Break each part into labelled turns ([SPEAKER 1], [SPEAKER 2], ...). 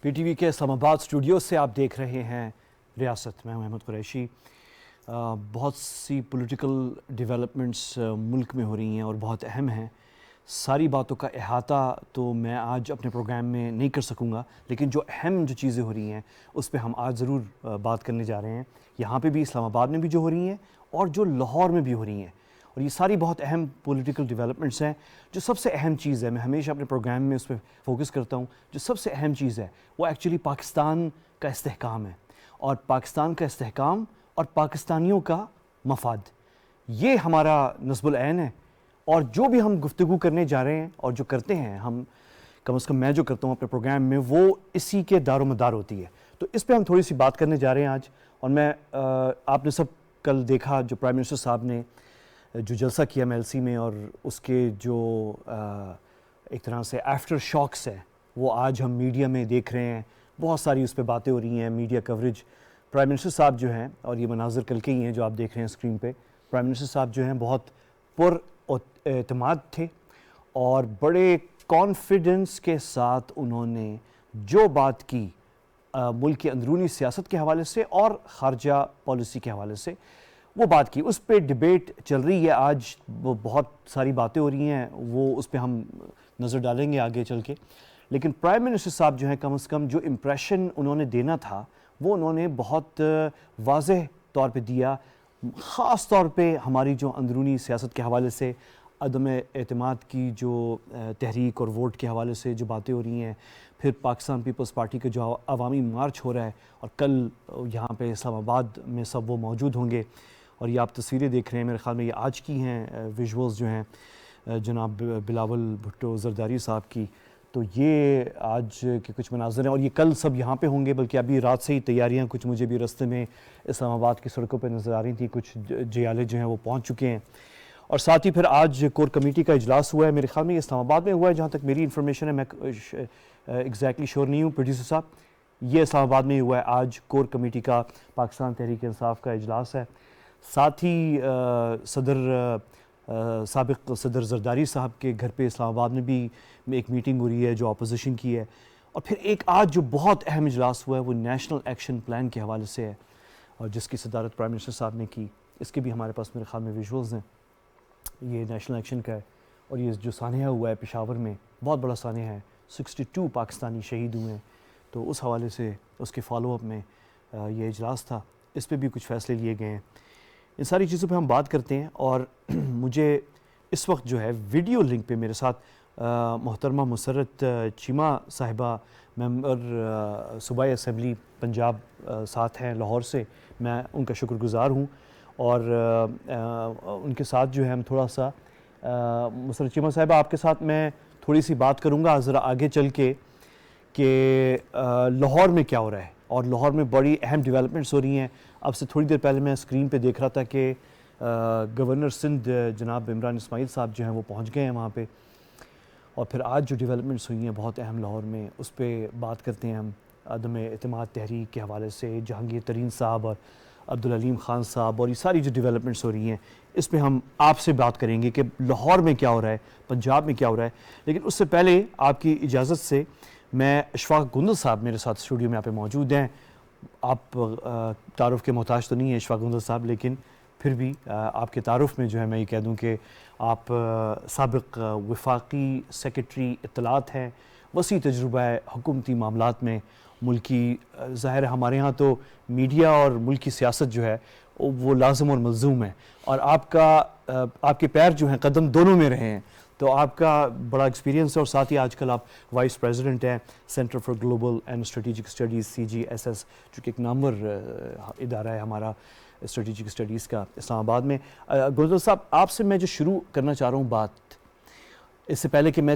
[SPEAKER 1] P T V کے اسلام آباد studio سے آپ دیکھ رہے ہیں ریاست. میں محمد قریشی. بہت سی پولیٹیکل ڈیولپمنٹس ملک میں ہو رہی ہیں اور بہت اہم ہیں. ساری باتوں کا احاطہ تو میں آج اپنے پروگرام میں نہیں کر سکوں گا، لیکن جو اہم چیزیں ہو رہی ہیں اس پہ ہم آج ضرور بات کرنے جا رہے ہیں. یہاں پہ بھی اسلام آباد میں بھی جو ہو رہی ہیں اور جو لاہور میں بھی ہو رہی ہیں، اور یہ ساری بہت اہم پولیٹیکل ڈیولپمنٹس ہیں. جو سب سے اہم چیز ہے، میں ہمیشہ اپنے پروگرام میں اس پہ فوکس کرتا ہوں، جو سب سے اہم چیز ہے وہ ایکچولی پاکستان کا استحکام ہے، اور پاکستان کا استحکام اور پاکستانیوں کا مفاد، یہ ہمارا نصب العین ہے. اور جو بھی ہم گفتگو کرنے جا رہے ہیں اور جو کرتے ہیں ہم، کم از کم میں جو کرتا ہوں اپنے پروگرام میں، وہ اسی کے دار و مدار ہوتی ہے. تو اس پہ ہم تھوڑی سی بات کرنے جا رہے ہیں آج. اور میں آپ نے سب کل دیکھا جو پرائم منسٹر صاحب نے جو جلسہ کیا MLC میں، اور اس کے جو ایک طرح سے آفٹر شاکس ہیں وہ آج ہم میڈیا میں دیکھ رہے ہیں. بہت ساری اس پہ باتیں ہو رہی ہیں، میڈیا کوریج. پرائم منسٹر صاحب جو ہیں، اور یہ مناظر کل کے ہی ہیں جو آپ دیکھ رہے ہیں اسکرین پہ، پرائم منسٹر صاحب جو ہیں بہت پر اعتماد تھے، اور بڑے کانفیڈنس کے ساتھ انہوں نے جو بات کی ملک کی اندرونی سیاست کے حوالے سے اور خارجہ پالیسی کے حوالے سے، وہ بات کی. اس پہ ڈیبیٹ چل رہی ہے آج، وہ بہت ساری باتیں ہو رہی ہیں، وہ اس پہ ہم نظر ڈالیں گے آگے چل کے. لیکن پرائم منسٹر صاحب جو ہیں، کم از کم جو امپریشن انہوں نے دینا تھا وہ انہوں نے بہت واضح طور پہ دیا. خاص طور پہ ہماری جو اندرونی سیاست کے حوالے سے، عدم اعتماد کی جو تحریک اور ووٹ کے حوالے سے جو باتیں ہو رہی ہیں، پھر پاکستان پیپلز پارٹی کا جو عوامی مارچ ہو رہا ہے، اور کل یہاں پہ اسلام آباد میں سب وہ موجود ہوں گے. اور یہ آپ تصویریں دیکھ رہے ہیں، میرے خیال میں یہ آج کی ہیں ویژولز جو ہیں جناب بلاول بھٹو زرداری صاحب کی. تو یہ آج کے کچھ مناظر ہیں، اور یہ کل سب یہاں پہ ہوں گے. بلکہ ابھی رات سے ہی تیاریاں، کچھ مجھے بھی رستے میں اسلام آباد کی سڑکوں پہ نظر آ رہی تھیں، کچھ جیالے جو ہیں وہ پہنچ چکے ہیں. اور ساتھ ہی پھر آج کور کمیٹی کا اجلاس ہوا ہے، میرے خیال میں یہ اسلام آباد میں ہوا ہے جہاں تک میری انفارمیشن ہے. میں ایگزیکٹلی شور نہیں ہوں پروڈیوسر صاحب. یہ اسلام آباد میں ہی ہوا ہے آج. کور کمیٹی کا پاکستان تحریک انصاف کا اجلاس ہے. ساتھ ہی سابق صدر زرداری صاحب کے گھر پہ اسلام آباد میں بھی ایک میٹنگ ہو رہی ہے جو اپوزیشن کی ہے. اور پھر ایک آج جو بہت اہم اجلاس ہوا ہے وہ نیشنل ایکشن پلان کے حوالے سے ہے، اور جس کی صدارت پرائم منسٹر صاحب نے کی. اس کے بھی ہمارے پاس میرے خیال میں ویژولز ہیں. یہ نیشنل ایکشن کا ہے، اور یہ جو سانحہ ہوا ہے پشاور میں، بہت بڑا سانحہ ہے. 62 پاکستانی شہید ہوئے ہیں. تو اس حوالے سے اس کے فالو اپ میں یہ اجلاس تھا. اس پہ بھی کچھ فیصلے لیے گئے ہیں. ان ساری چیزوں پہ ہم بات کرتے ہیں. اور مجھے اس وقت جو ہے ویڈیو لنک پہ میرے ساتھ محترمہ مسرت چیمہ صاحبہ، ممبر صوبائی اسمبلی پنجاب ساتھ ہیں لاہور سے. میں ان کا شکر گزار ہوں. اور ان کے ساتھ جو ہے ہم تھوڑا سا، مسرت چیمہ صاحبہ آپ کے ساتھ میں تھوڑی سی بات کروں گا ذرا آگے چل کے، کہ لاہور میں کیا ہو رہا ہے. اور لاہور میں بڑی اہم ڈیولپمنٹس ہو رہی ہیں. اب سے تھوڑی دیر پہلے میں اسکرین پہ دیکھ رہا تھا کہ گورنر سندھ جناب عمران اسماعیل صاحب جو ہیں وہ پہنچ گئے ہیں وہاں پہ. اور پھر آج جو ڈیولپمنٹس ہوئی ہیں بہت اہم لاہور میں، اس پہ بات کرتے ہیں ہم. عدم اعتماد تحریک کے حوالے سے جہانگیر ترین صاحب اور عبدالعلیم خان صاحب، اور یہ ساری جو ڈیولپمنٹس ہو رہی ہیں اس پہ ہم آپ سے بات کریں گے کہ لاہور میں کیا ہو رہا ہے، پنجاب میں کیا ہو رہا ہے. لیکن اس سے پہلے آپ کی اجازت سے میں اشفاق گندل صاحب میرے ساتھ اسٹوڈیو میں یہاں پہ موجود ہیں. آپ تعارف کے محتاج تو نہیں ہیں اشفاق گندل صاحب، لیکن پھر بھی آپ کے تعارف میں جو ہے میں یہ کہہ دوں کہ آپ سابق وفاقی سیکرٹری اطلاعات ہیں. وسیع تجربہ ہے حکومتی معاملات میں. ملکی ظاہر ہے ہمارے ہاں تو میڈیا اور ملکی سیاست جو ہے وہ لازم اور ملزوم ہے، اور آپ کے پیر جو ہیں قدم دونوں میں رہے ہیں. تو آپ کا بڑا ایکسپیرینس ہے. اور ساتھ ہی آج کل آپ وائس پریزیڈنٹ ہیں centre for global and strategic studies CGSS، جو کہ ایک نامور ادارہ ہے ہمارا اسٹریٹجک اسٹڈیز کا اسلام آباد میں. گلزار صاحب، آپ سے میں جو شروع کرنا چاہ رہا ہوں بات، اس سے پہلے کہ میں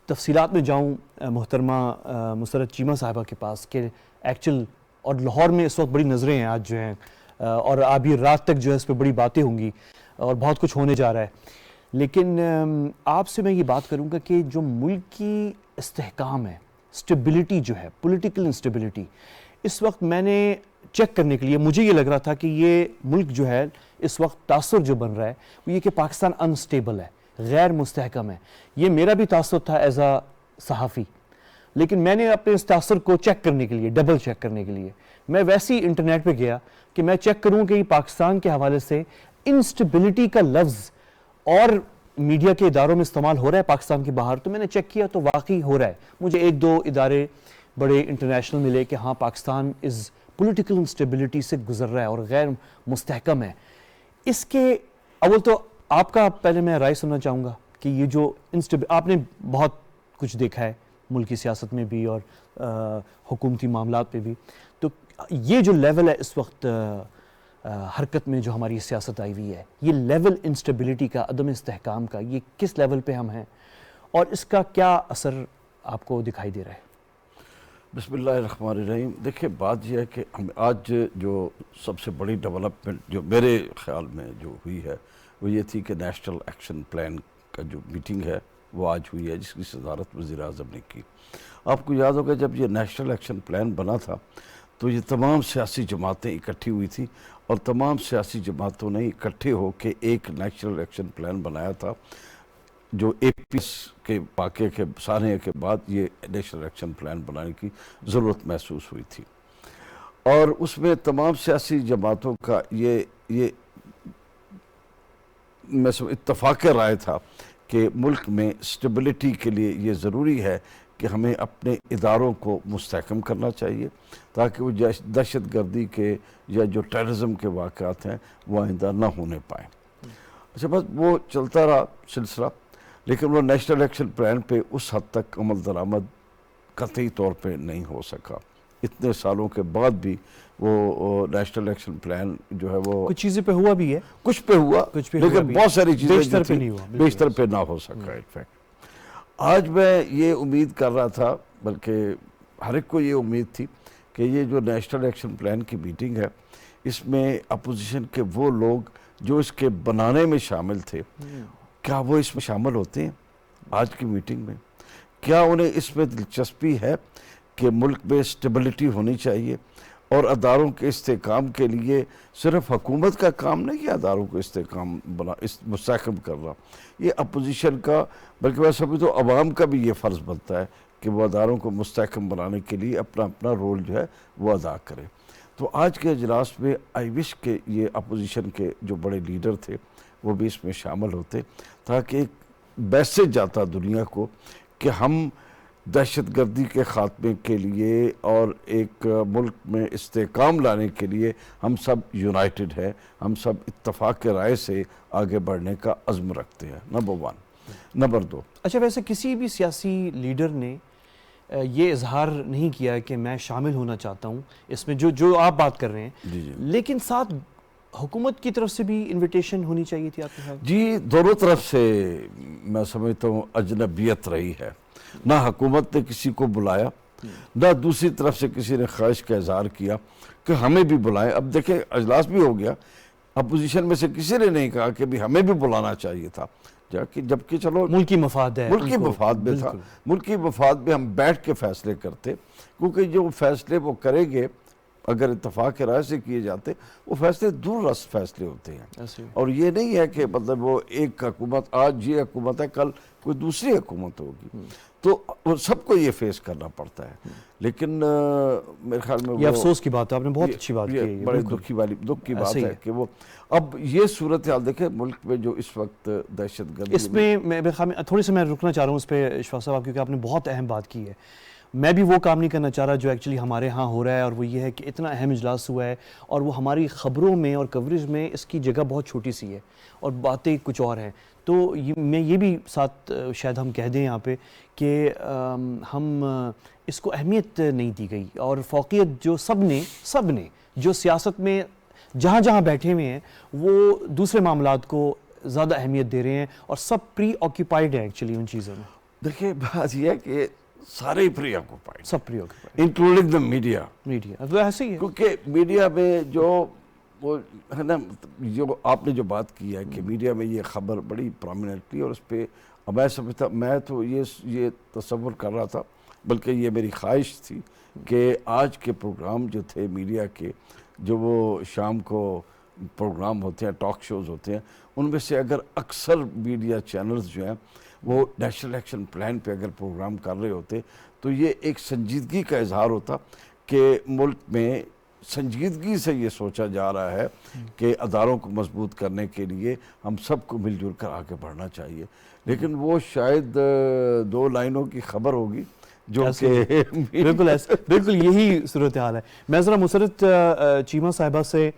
[SPEAKER 1] تفصیلات میں جاؤں محترمہ مسرت چیمہ صاحبہ کے پاس، کہ ایکچوئل اور لاہور میں اس وقت بڑی نظریں ہیں آج جو ہیں، اور ابھی رات تک جو ہے اس پہ بڑی باتیں ہوں گی اور بہت کچھ ہونے جا رہا ہے. لیکن آپ سے میں یہ بات کروں گا کہ جو ملک کی استحکام ہے، اسٹیبلٹی جو ہے، پولیٹیکل انسٹیبلٹی، اس وقت میں نے چیک کرنے کے لیے مجھے یہ لگ رہا تھا کہ یہ ملک جو ہے اس وقت تاثر جو بن رہا ہے وہ یہ کہ پاکستان انسٹیبل ہے، غیر مستحکم ہے. یہ میرا بھی تاثر تھا ایز اے صحافی. لیکن میں نے اپنے اس تاثر کو چیک کرنے کے لیے، ڈبل چیک کرنے کے لیے میں ویسے ہی انٹرنیٹ پہ گیا کہ میں چیک کروں کہ پاکستان کے حوالے سے انسٹیبلٹی کا لفظ اور میڈیا کے اداروں میں استعمال ہو رہا ہے پاکستان کے باہر. تو میں نے چیک کیا تو واقعی ہو رہا ہے. مجھے ایک دو ادارے بڑے انٹرنیشنل ملے کہ ہاں پاکستان از پولیٹیکل انسٹیبلٹی سے گزر رہا ہے اور غیر مستحکم ہے. اس کے اول تو آپ کا پہلے میں رائے سننا چاہوں گا کہ یہ جو آپ نے بہت کچھ دیکھا ہے ملکی سیاست میں بھی اور حکومتی معاملات پہ بھی, تو یہ جو لیول ہے اس وقت حرکت میں جو ہماری سیاست آئی ہوئی ہے, یہ لیول انسٹیبلٹی کا, عدم استحکام کا, یہ کس لیول پہ ہم ہیں اور اس کا کیا اثر آپ کو دکھائی دے رہا ہے؟
[SPEAKER 2] بسم اللہ الرحمن الرحیم. دیکھیں بات یہ ہے کہ آج جو سب سے بڑی ڈیولپمنٹ جو میرے خیال میں جو ہوئی ہے وہ یہ تھی کہ نیشنل ایکشن پلان کا جو میٹنگ ہے وہ آج ہوئی ہے, جس کی صدارت وزیر اعظم نے کی. آپ کو یاد ہوگا جب یہ نیشنل ایکشن پلان بنا تھا تو یہ تمام سیاسی جماعتیں اکٹھی ہوئی تھی اور تمام سیاسی جماعتوں نے اکٹھے ہو کے ایک نیشنل ایکشن پلان بنایا تھا, جو اے پی ایس کے واقعے کے سالے کے بعد یہ نیشنل ایکشن پلان بنانے کی ضرورت محسوس ہوئی تھی. اور اس میں تمام سیاسی جماعتوں کا یہ اتفاق رائے تھا کہ ملک میں اسٹیبلٹی کے لیے یہ ضروری ہے کہ ہمیں اپنے اداروں کو مستحکم کرنا چاہیے تاکہ وہ دہشت گردی کے یا جو ٹیررزم کے واقعات ہیں وہ آئندہ نہ ہونے پائیں. اچھا بس وہ چلتا رہا سلسلہ, لیکن وہ نیشنل ایکشن پلان پہ اس حد تک عمل درآمد قطعی طور پہ نہیں ہو سکا. اتنے سالوں کے بعد بھی وہ نیشنل ایکشن پلان جو ہے وہ
[SPEAKER 1] کچھ چیزیں پہ ہوا بھی ہے,
[SPEAKER 2] کچھ پہ ہوا لیکن بہت ساری چیزیں بیشتر پہ نہ ہو سکا. انفیکٹ آج میں یہ امید کر رہا تھا, بلکہ ہر ایک کو یہ امید تھی کہ یہ جو نیشنل ایکشن پلان کی میٹنگ ہے اس میں اپوزیشن کے وہ لوگ جو اس کے بنانے میں شامل تھے, کیا وہ اس میں شامل ہوتے ہیں آج کی میٹنگ میں؟ کیا انہیں اس میں دلچسپی ہے کہ ملک میں اسٹیبلٹی ہونی چاہیے اور اداروں کے استحکام کے لیے صرف حکومت کا کام نہیں ہے اداروں کو مستحکم کرنا, یہ اپوزیشن کا بلکہ میں سمجھتا ہوں عوام کا بھی یہ فرض بنتا ہے کہ وہ اداروں کو مستحکم بنانے کے لیے اپنا رول جو ہے وہ ادا کرے. تو آج کے اجلاس میں آئی وش کہ یہ اپوزیشن کے جو بڑے لیڈر تھے وہ بھی اس میں شامل ہوتے تاکہ ایک میسیج جاتا دنیا کو کہ ہم دہشت گردی کے خاتمے کے لیے اور ایک ملک میں استحکام لانے کے لیے ہم سب یونائٹڈ ہیں, ہم سب اتفاق رائے سے آگے بڑھنے کا عزم رکھتے ہیں. نمبر 1. نمبر 2,
[SPEAKER 1] اچھا ویسے کسی بھی سیاسی لیڈر نے یہ اظہار نہیں کیا کہ میں شامل ہونا چاہتا ہوں اس میں جو آپ بات کر رہے ہیں, لیکن ساتھ حکومت کی طرف سے بھی انویٹیشن ہونی چاہیے تھی آپ کے خیال؟
[SPEAKER 2] جی دونوں طرف سے میں سمجھتا ہوں اجنبیت رہی ہے, نہ حکومت نے کسی کو بلایا نہ دوسری طرف سے کسی نے خواہش کا اظہار کیا کہ ہمیں بھی بلائیں. اب دیکھیں اجلاس بھی ہو گیا, اپوزیشن میں سے کسی نے نہیں کہا کہ بھی ہمیں بھی بلانا چاہیے تھا, جبکہ چلو
[SPEAKER 1] ملکی مفاد ہے,
[SPEAKER 2] ملکی مفاد میں تھا, ملکی مفاد میں ہم بیٹھ کے فیصلے کرتے, کیونکہ جو فیصلے وہ کریں گے اگر اتفاق رائے سے کیے جاتے وہ فیصلے دور رس فیصلے ہوتے ہیں. اور یہ نہیں ہے کہ مطلب وہ ایک حکومت آج یہ حکومت ہے کل کوئی دوسری حکومت ہوگی, تو سب کو یہ فیس کرنا پڑتا ہے. لیکن میرے خیال میں
[SPEAKER 1] یہ افسوس کی بات ہے, آپ نے بہت اچھی بات کی ہے,
[SPEAKER 2] بڑے دکھ کی بات ہے کہ وہ اب یہ صورتحال دیکھیں ملک میں جو اس وقت دہشت گردی,
[SPEAKER 1] اس میں تھوڑی سی میں رکنا چاہ رہا ہوں اس پہ اشفاق صاحب, کیونکہ آپ نے بہت اہم بات کی ہے. میں بھی وہ کام نہیں کرنا چاہ رہا جو ایکچولی ہمارے ہاں ہو رہا ہے, اور وہ یہ ہے کہ اتنا اہم اجلاس ہوا ہے اور وہ ہماری خبروں میں اور کوریج میں اس کی جگہ بہت چھوٹی سی ہے اور باتیں کچھ اور ہیں. تو میں یہ بھی ساتھ شاید ہم کہہ دیں یہاں پہ کہ ہم اس کو اہمیت نہیں دی گئی, اور فوقیت جو سب نے جو سیاست میں جہاں بیٹھے ہوئے ہیں وہ دوسرے معاملات کو زیادہ اہمیت دے رہے ہیں اور سب پری آکیوپائڈ ہیں ایکچولی ان چیزوں میں.
[SPEAKER 2] دیکھیں بات یہ ہے کہ سارے ہی پری آکوپائڈ,
[SPEAKER 1] سب preoccupied
[SPEAKER 2] including the media.
[SPEAKER 1] تو ایسے ہی ہے,
[SPEAKER 2] کیونکہ میڈیا میں جو وہ ہے نا, جو آپ نے جو بات کی ہے کہ میڈیا میں یہ خبر بڑی پرومیننٹلی, اور اس پہ میں سمجھتا, میں تو یہ تصور کر رہا تھا, بلکہ یہ میری خواہش تھی کہ آج کے پروگرام جو تھے میڈیا کے, جو وہ شام کو پروگرام ہوتے ہیں, ٹاک شوز ہوتے ہیں, ان میں سے اگر اکثر میڈیا چینلز جو ہیں وہ نیشنل ایکشن پلان پہ اگر پروگرام کر رہے ہوتے تو یہ ایک سنجیدگی کا اظہار ہوتا کہ ملک میں سنجیدگی سے یہ سوچا جا رہا ہے کہ اداروں کو مضبوط کرنے کے لیے ہم سب کو مل جل کر آگے بڑھنا چاہیے. لیکن وہ شاید 2 لائنوں کی خبر ہوگی جو کہ
[SPEAKER 1] بالکل یہی صورتحال ہے. میں ذرا مسرت چیمہ صاحبہ سے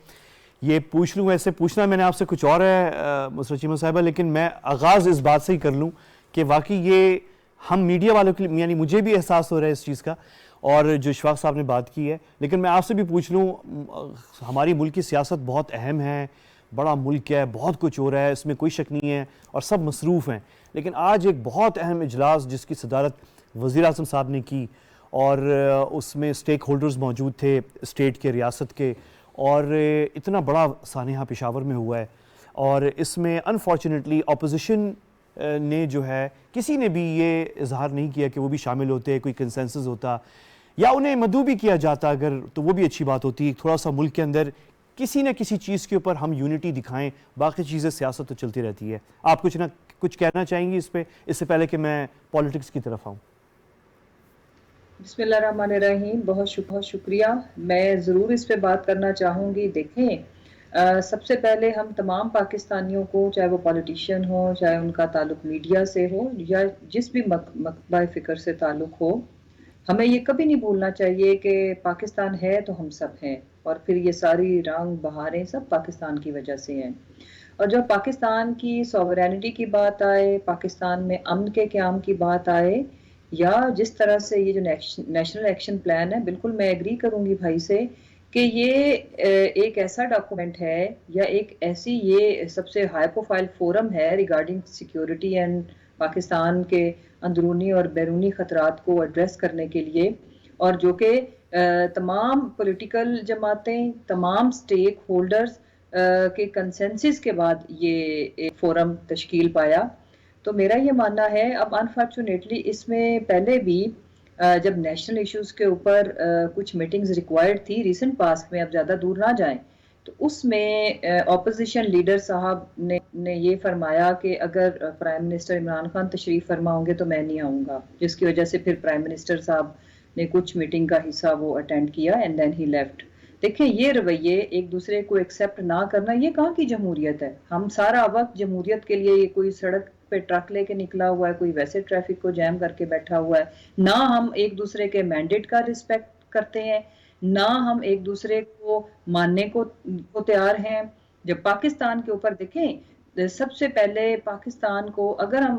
[SPEAKER 1] یہ پوچھ لوں, ایسے پوچھنا میں نے آپ سے کچھ اور ہے مسرت چیمہ صاحبہ, لیکن میں آغاز اس بات سے ہی کر لوں کہ واقعی یہ ہم میڈیا والوں کے لیے, یعنی مجھے بھی احساس ہو رہا ہے اس چیز کا, اور جو اشفاق صاحب نے بات کی ہے, لیکن میں آپ سے بھی پوچھ لوں, ہماری ملک کی سیاست بہت اہم ہے, بڑا ملک ہے, بہت کچھ ہو رہا ہے, اس میں کوئی شک نہیں ہے, اور سب مصروف ہیں, لیکن آج ایک بہت اہم اجلاس جس کی صدارت وزیر اعظم صاحب نے کی, اور اس میں اسٹیک ہولڈرز موجود تھے اسٹیٹ کے, ریاست کے, اور اتنا بڑا سانحہ پشاور میں ہوا ہے, اور اس میں انفارچونیٹلی اپوزیشن نے جو ہے کسی نے بھی یہ اظہار نہیں کیا کہ وہ بھی شامل ہوتے, کوئی کنسنسس ہوتا, یا انہیں مدعو بھی کیا جاتا اگر, تو وہ بھی اچھی بات ہوتی. تھوڑا سا ملک کے اندر کسی نہ کسی چیز کے اوپر ہم یونٹی دکھائیں, باقی چیزیں سیاست تو چلتی رہتی ہے. آپ کچھ کہنا چاہیں گی اس پہ, اس سے پہلے کہ میں پالیٹکس کی طرف آؤں؟
[SPEAKER 3] بسم اللہ الرحمن الرحیم. بہت شکریہ. میں ضرور اس پہ بات کرنا چاہوں گی. دیکھیں, سب سے پہلے ہم تمام پاکستانیوں کو, چاہے وہ پولیٹیشین ہو, چاہے ان کا تعلق میڈیا سے ہو, یا جس بھی مکتبہ فکر سے تعلق ہو, ہمیں یہ کبھی نہیں بھولنا چاہیے کہ پاکستان ہے تو ہم سب ہیں, اور پھر یہ ساری رنگ بہاریں سب پاکستان کی وجہ سے ہیں. اور جب پاکستان کی سوورینٹی کی بات آئے, پاکستان میں امن کے قیام کی بات آئے, یا جس طرح سے یہ جو نیشنل ایکشن پلان ہے, بالکل میں ایگری کروں گی بھائی سے کہ یہ ایک ایسا ڈاکومنٹ ہے, یا ایک ایسی یہ سب سے ہائی پروفائل فورم ہے ریگارڈنگ سیکیورٹی اینڈ پاکستان کے اندرونی اور بیرونی خطرات کو ایڈریس کرنے کے لیے, اور جو کہ تمام پولیٹیکل جماعتیں, تمام سٹیک ہولڈرز کے کنسنسس کے بعد یہ ایک فورم تشکیل پایا. تو میرا یہ ماننا ہے, اب انفارچونیٹلی اس میں پہلے بھی جب نیشنل ایشوز کے اوپر کچھ میٹنگز ریکوائرڈ تھی ریسنٹ پاسٹ میں, اب زیادہ دور نہ جائیں, تو اس میں اپوزیشن لیڈر صاحب نے یہ فرمایا کہ اگر پرائم منسٹر عمران خان تشریف فرما ہوں گے تو میں نہیں آؤں گا, جس کی وجہ سے پھر پرائم منسٹر صاحب نے کچھ میٹنگ کا حصہ وہ اٹینڈ کیا اینڈ دین ہی لیفٹ. دیکھیں, یہ رویے ایک دوسرے کو ایکسیپٹ نہ کرنا, یہ کہاں کی جمہوریت ہے؟ ہم سارا وقت جمہوریت کے لیے, یہ کوئی سڑک پہ ٹرک لے کے نکلا ہوا ہے, کوئی ویسے ٹریفک کو جیم کر کے بیٹھا ہوا ہے, نہ ہم ایک دوسرے کے مینڈیٹ کا رسپیکٹ کرتے ہیں, نہ ہم ایک دوسرے کو ماننے کو تیار ہیں. جب پاکستان کے اوپر دیکھیں, سب سے پہلے پاکستان کو, اگر ہم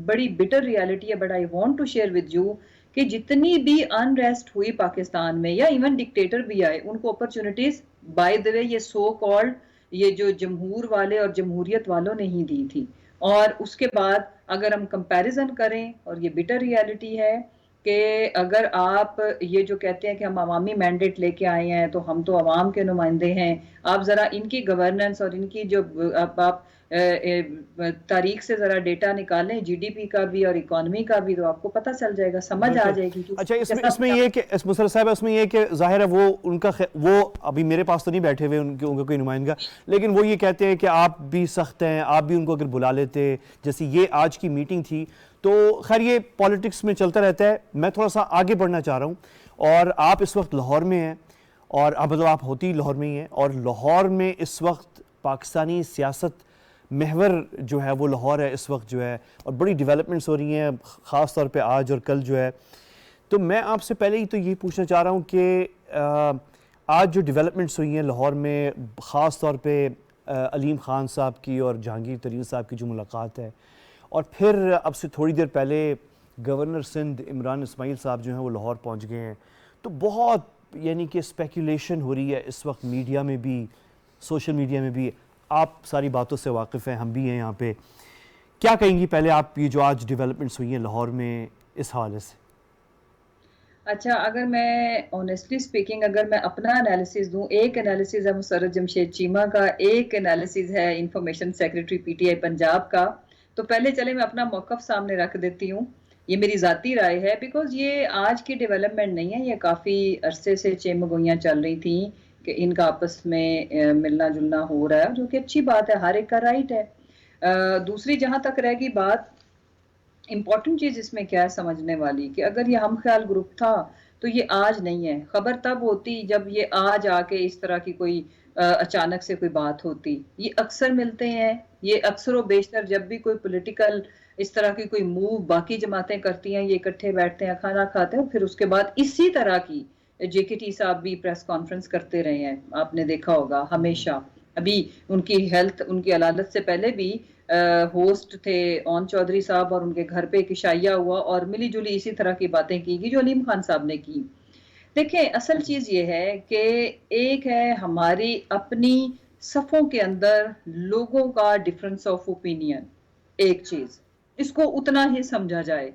[SPEAKER 3] بڑی بٹر ریالٹی ہے, but I want to share with you کہ جتنی بھی انریسٹ ہوئی پاکستان میں, یا ایون ڈکٹیٹر بھی آئے, ان کو اپرچونٹیز بائی دی وے یہ سو کالڈ یہ جو جمہور والے اور جمہوریت والوں نے ہی دی تھی. اور اس کے بعد اگر ہم کمپیریزن کریں, اور یہ بٹر ریالٹی ہے کہ اگر آپ یہ جو کہتے ہیں کہ ہم عوامی مینڈیٹ لے کے آئے ہیں تو ہم تو عوام کے نمائندے ہیں, آپ ذرا ان کی گورننس اور ان کی جو آپ تاریخ سے ذرا ڈیٹا نکالیں, جی ڈی پی کا بھی اور اکانومی کا بھی, تو آپ کو پتہ چل جائے گا, سمجھ آ جائے گی.
[SPEAKER 1] اچھا, اس میں یہ کہ مسرت صاحب, اس میں یہ کہ ظاہر ہے وہ ان کا, وہ ابھی میرے پاس تو نہیں بیٹھے ہوئے ان کا کوئی نمائندہ, لیکن وہ یہ کہتے ہیں کہ آپ بھی سخت ہیں, آپ بھی ان کو اگر بلا لیتے, جیسے یہ آج کی میٹنگ تھی. تو خیر یہ پالیٹکس میں چلتا رہتا ہے. میں تھوڑا سا آگے بڑھنا چاہ رہا ہوں, اور آپ اس وقت لاہور میں ہیں, اور اب مطلب آپ ہوتی لاہور میں ہی ہیں, اور لاہور میں اس وقت پاکستانی سیاست محور جو ہے وہ لاہور ہے اس وقت جو ہے, اور بڑی ڈیولپمنٹس ہو رہی ہیں خاص طور پہ آج اور کل جو ہے. تو میں آپ سے پہلے ہی تو یہ پوچھنا چاہ رہا ہوں کہ آج جو ڈیولپمنٹس ہوئی ہیں لاہور میں, خاص طور پہ علیم خان صاحب کی اور جہانگیر ترین صاحب کی جو ملاقات ہے, اور پھر اب سے تھوڑی دیر پہلے گورنر سندھ عمران اسماعیل صاحب جو ہیں وہ لاہور پہنچ گئے ہیں, تو بہت یعنی کہ اسپیکولیشن ہو رہی ہے اس وقت میڈیا میں بھی, سوشل میڈیا میں بھی. آپ ساری باتوں سے واقف ہیں, ہم بھی ہیں یہاں پہ. کیا کہیں گی پہلے آپ یہ جو آج ڈیولپمنٹس ہوئی ہیں لاہور میں اس حوالے سے؟
[SPEAKER 3] اچھا, اگر میں آنیسٹلی سپیکنگ اگر میں اپنا انالیسز دوں, ایک انالیسز ہے مسرت جمشید چیمہ کا, ایک انالیسز ہے information secretary P T I Punjab کا. تو پہلے چلے میں اپنا موقف سامنے رکھ دیتی ہوں. یہ میری ذاتی رائے ہے, بیکاز یہ آج کی ڈیولپمنٹ نہیں ہے, یہ کافی عرصے سے چیمگوئیاں چل رہی تھیں کہ ان کا آپس میں ملنا جلنا ہو رہا ہے, جو کہ اچھی بات ہے, ہر ایک کا رائٹ ہے. دوسری جہاں تک رہ گئی بات امپورٹنٹ چیز اس میں کیا ہے سمجھنے والی کہ اگر یہ ہم خیال گروپ تھا تو یہ آج نہیں ہے. خبر تب ہوتی جب یہ آج آ کے اس طرح کی کوئی اچانک سے کوئی بات ہوتی. یہ اکثر ملتے ہیں, یہ اکثر و بیشتر جب بھی کوئی پولیٹیکل اس طرح کی کوئی موو باقی جماعتیں کرتی ہیں, یہ اکٹھے بیٹھتے ہیں, کھانا کھاتے ہیں, پھر اس کے بعد اسی طرح کی جے کے ٹی صاحب بھی پریس کانفرنس کرتے رہے ہیں, آپ نے دیکھا ہوگا ہمیشہ. ابھی ان کی ہیلتھ, ان کی علالت سے پہلے بھی ہوسٹ تھے اون چودھری صاحب, اور ان کے گھر پہ ایک عشائیہ ہوا اور ملی جلی اسی طرح کی باتیں کی گئی جو علیم خان صاحب نے کی. دیکھیں اصل چیز یہ ہے کہ ایک ہے ہماری اپنی صفوں کے اندر لوگوں کا ڈفرنس آف اوپینین, ایک چیز اس کو اتنا ہی سمجھا جائے.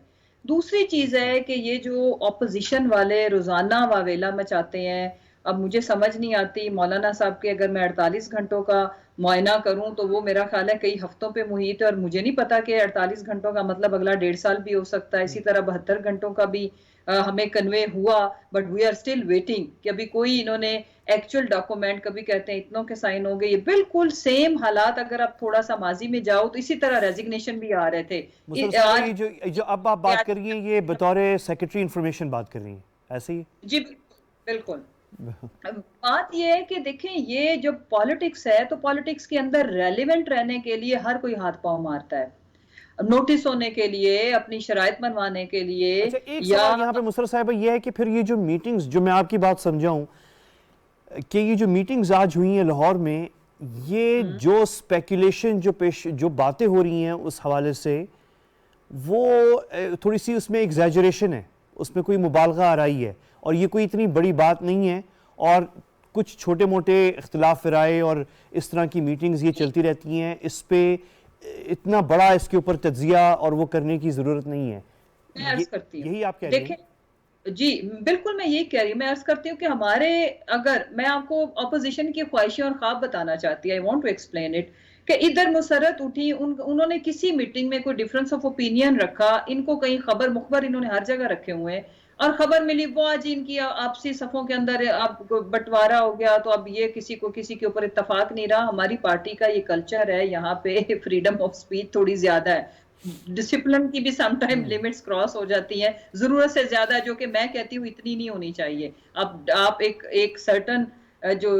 [SPEAKER 3] دوسری چیز ہے کہ یہ جو اپوزیشن والے روزانہ واویلا مچاتے ہیں, اب مجھے سمجھ نہیں آتی مولانا صاحب کے اگر میں 48 گھنٹوں کا معائنہ کروں تو وہ میرا خیال ہے کئی ہفتوں پہ محیط ہے, اور مجھے نہیں پتا کہ 48 گھنٹوں کا مطلب اگلا 1.5 سال بھی ہو سکتا ہے. اسی طرح 72 گھنٹوں کا بھی ہمیں کنوے ہوا, but we are still waiting کہ ابھی کوئی انہوں نے ایکچوئل ڈاکومنٹ, کبھی کہتے ہیں اتنوں کے سائن ہو گئے. یہ بالکل سیم حالات اگر آپ تھوڑا سا ماضی میں جاؤ تو اسی طرح ریزگنیشن بھی آ رہے تھے.
[SPEAKER 1] جو اب آپ بات کر رہی ہیں یہ بطور سیکرٹری انفارمیشن بات کر رہی ہیں, ایسے ہی؟
[SPEAKER 3] جی بالکل. بات یہ ہے کہ دیکھیں یہ جو پالیٹکس ہے تو پالیٹکس کے اندر ریلیونٹ رہنے کے لیے ہر کوئی ہاتھ پاؤں مارتا ہے, نوٹس ہونے کے لیے, اپنی شرائط منوانے کے لیے.
[SPEAKER 1] ایک سوال یہاں پہ مسرت صاحبہ یہ ہے کہ پھر یہ جو میٹنگز, جو میں آپ کی بات سمجھاؤں کہ یہ جو میٹنگز آج ہوئی ہیں لاہور میں, یہ جو سپیکولیشن جو باتیں ہو رہی ہیں اس حوالے سے, وہ تھوڑی سی اس میں ایگزیجریشن ہے, اس میں کوئی مبالغہ آ رہی ہے, اور یہ کوئی اتنی بڑی بات نہیں ہے, اور کچھ چھوٹے موٹے اختلاف رائے اور اس طرح کی میٹنگز یہ چلتی رہتی ہیں, اس پہ اتنا بڑا اس کے اوپر تجزیہ اور وہ کرنے کی ضرورت نہیں ہے.
[SPEAKER 3] میں عرض کرتی ہوں,
[SPEAKER 1] یہی آپ کہہ رہی ہیں؟
[SPEAKER 3] جی بالکل میں یہی کہہ رہی ہوں. میں عرض کرتی ہوں کہ ہمارے, اگر میں آپ کو اپوزیشن کی خواہشیں اور خواب بتانا چاہتی ہوں, I want to explain it, کہ ادھر مسرت اٹھی, انہوں نے کسی میٹنگ میں کوئی ڈیفرنس آف اوپینین رکھا, ان کو کہیں خبر مخبر انہوں نے ہر جگہ رکھے ہوئے ہیں, اور خبر ملی وہ آج ان کی آپسی صفوں کے اندر اب بٹوارا ہو گیا, تو اب یہ کسی کے اوپر اتفاق نہیں رہا. ہماری پارٹی کا یہ کلچر ہے, یہاں پہ فریڈم آف سپیچ تھوڑی زیادہ ہے, ڈسپلن کی بھی سم ٹائم لیمٹس کراس ہو جاتی ہیں, ضرورت سے زیادہ, جو کہ میں کہتی ہوں اتنی نہیں ہونی چاہیے. اب آپ ایک سرٹن جو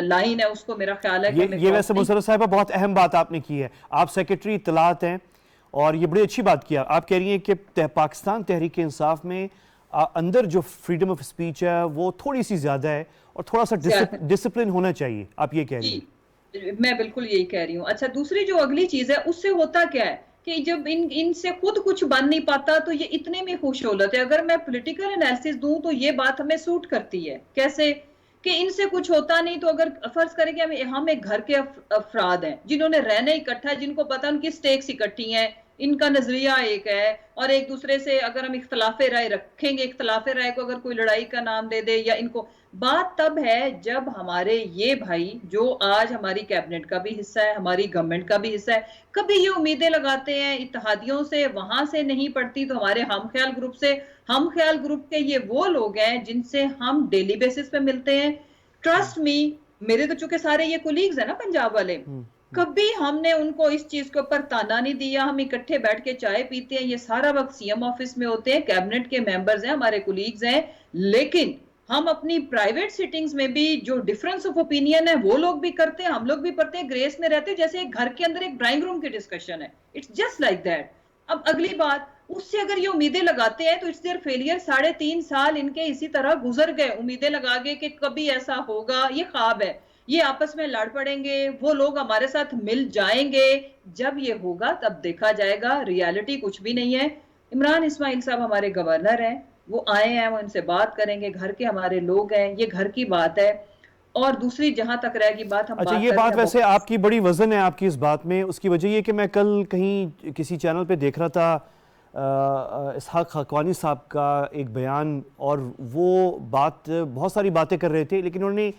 [SPEAKER 3] لائن ہے اس کو میرا خیال ہے کہ
[SPEAKER 1] یہ ویسے مسرت صاحبہ بہت اہم بات آپ نے کی ہے. آپ سیکرٹری اطلاعات ہیں, اور یہ بڑی اچھی بات کیا. آپ کہہ رہی ہیں کہ پاکستان تحریک انصاف میں اندر جو فریڈم آف اسپیچ ہے وہ تھوڑی سی زیادہ ہے, اور تھوڑا سا ڈسپلن ہونا چاہیے, آپ یہ کہہ رہی ہیں؟
[SPEAKER 3] میں بالکل یہی کہہ رہی ہوں. اچھا دوسری جو اگلی چیز ہے, اس سے ہوتا کیا ہے کہ جب ان سے خود کچھ بن نہیں پاتا تو یہ اتنے میں خوش ہولت ہے. اگر میں پولیٹیکل انالیسس دوں تو یہ بات ہمیں سوٹ کرتی ہے. کیسے کہ ان سے کچھ ہوتا نہیں, تو اگر فرض کریں کہ ہم ایک گھر کے افراد ہیں جنہوں نے رہنا اکٹھا ہے, جن کو پتہ ان کی سٹیکس اکٹھی ہیں, ان کا نظریہ ایک ہے, اور ایک دوسرے سے اگر ہم اختلاف رائے رکھیں گے, اختلاف رائے کو اگر کوئی لڑائی کا نام دے دے یا ان کو, بات تب ہے جب ہمارے یہ بھائی جو آج ہماری کیبنٹ کا بھی حصہ ہے, ہماری گورنمنٹ کا بھی حصہ ہے, کبھی یہ امیدیں لگاتے ہیں اتحادیوں سے, وہاں سے نہیں پڑتی تو ہمارے ہم خیال گروپ سے. ہم خیال گروپ کے یہ وہ لوگ ہیں جن سے ہم ڈیلی بیسس پہ ملتے ہیں. ٹرسٹ می, میرے تو چونکہ سارے یہ کولیگز ہیں نا پنجاب والے, کبھی ہم نے ان کو اس چیز کے اوپر تانا نہیں دیا. ہم اکٹھے بیٹھ کے چائے پیتے ہیں, یہ سارا وقت سی ایم آفس میں ہوتے ہیں, کیبنٹ کے ممبرز ہیں, ہمارے کولیگز ہیں, لیکن ہم اپنی پرائیویٹ سیٹنگز میں بھی جو ڈیفرنس آف اوپینین ہے وہ لوگ بھی کرتے ہیں, ہم لوگ بھی پڑھتے ہیں, گریس میں رہتے ہیں, جیسے ایک گھر کے اندر ایک ڈرائنگ روم کی ڈسکشن ہے. It's just like that. اب اگلی بات, اس سے اگر یہ امیدیں لگاتے ہیں تو اٹس دیئر فیلئر. 3.5 سال ان کے اسی طرح گزر گئے امیدیں لگا گئے کہ کبھی ایسا ہوگا, یہ خواب ہے, یہ آپس میں لڑ پڑیں گے, وہ لوگ ہمارے ساتھ مل جائیں گے. جب یہ ہوگا تب دیکھا جائے گا. ریالٹی کچھ بھی نہیں ہے. عمران اسماعیل صاحب ہمارے گورنر ہیں, وہ آئے ہیں, وہ ان سے بات کریں گے, گھر کے ہمارے لوگ ہیں, یہ گھر کی بات ہے. اور دوسری جہاں تک رہے گی بات, ہم
[SPEAKER 1] اچھا یہ بات ویسے آپ کی بڑی وزن ہے آپ کی اس بات میں. اس کی وجہ یہ کہ میں کل کہیں کسی چینل پہ دیکھ رہا تھا اسحاق خاقانی صاحب کا ایک بیان, اور وہ بات بہت ساری باتیں کر رہے تھے, لیکن انہوں نے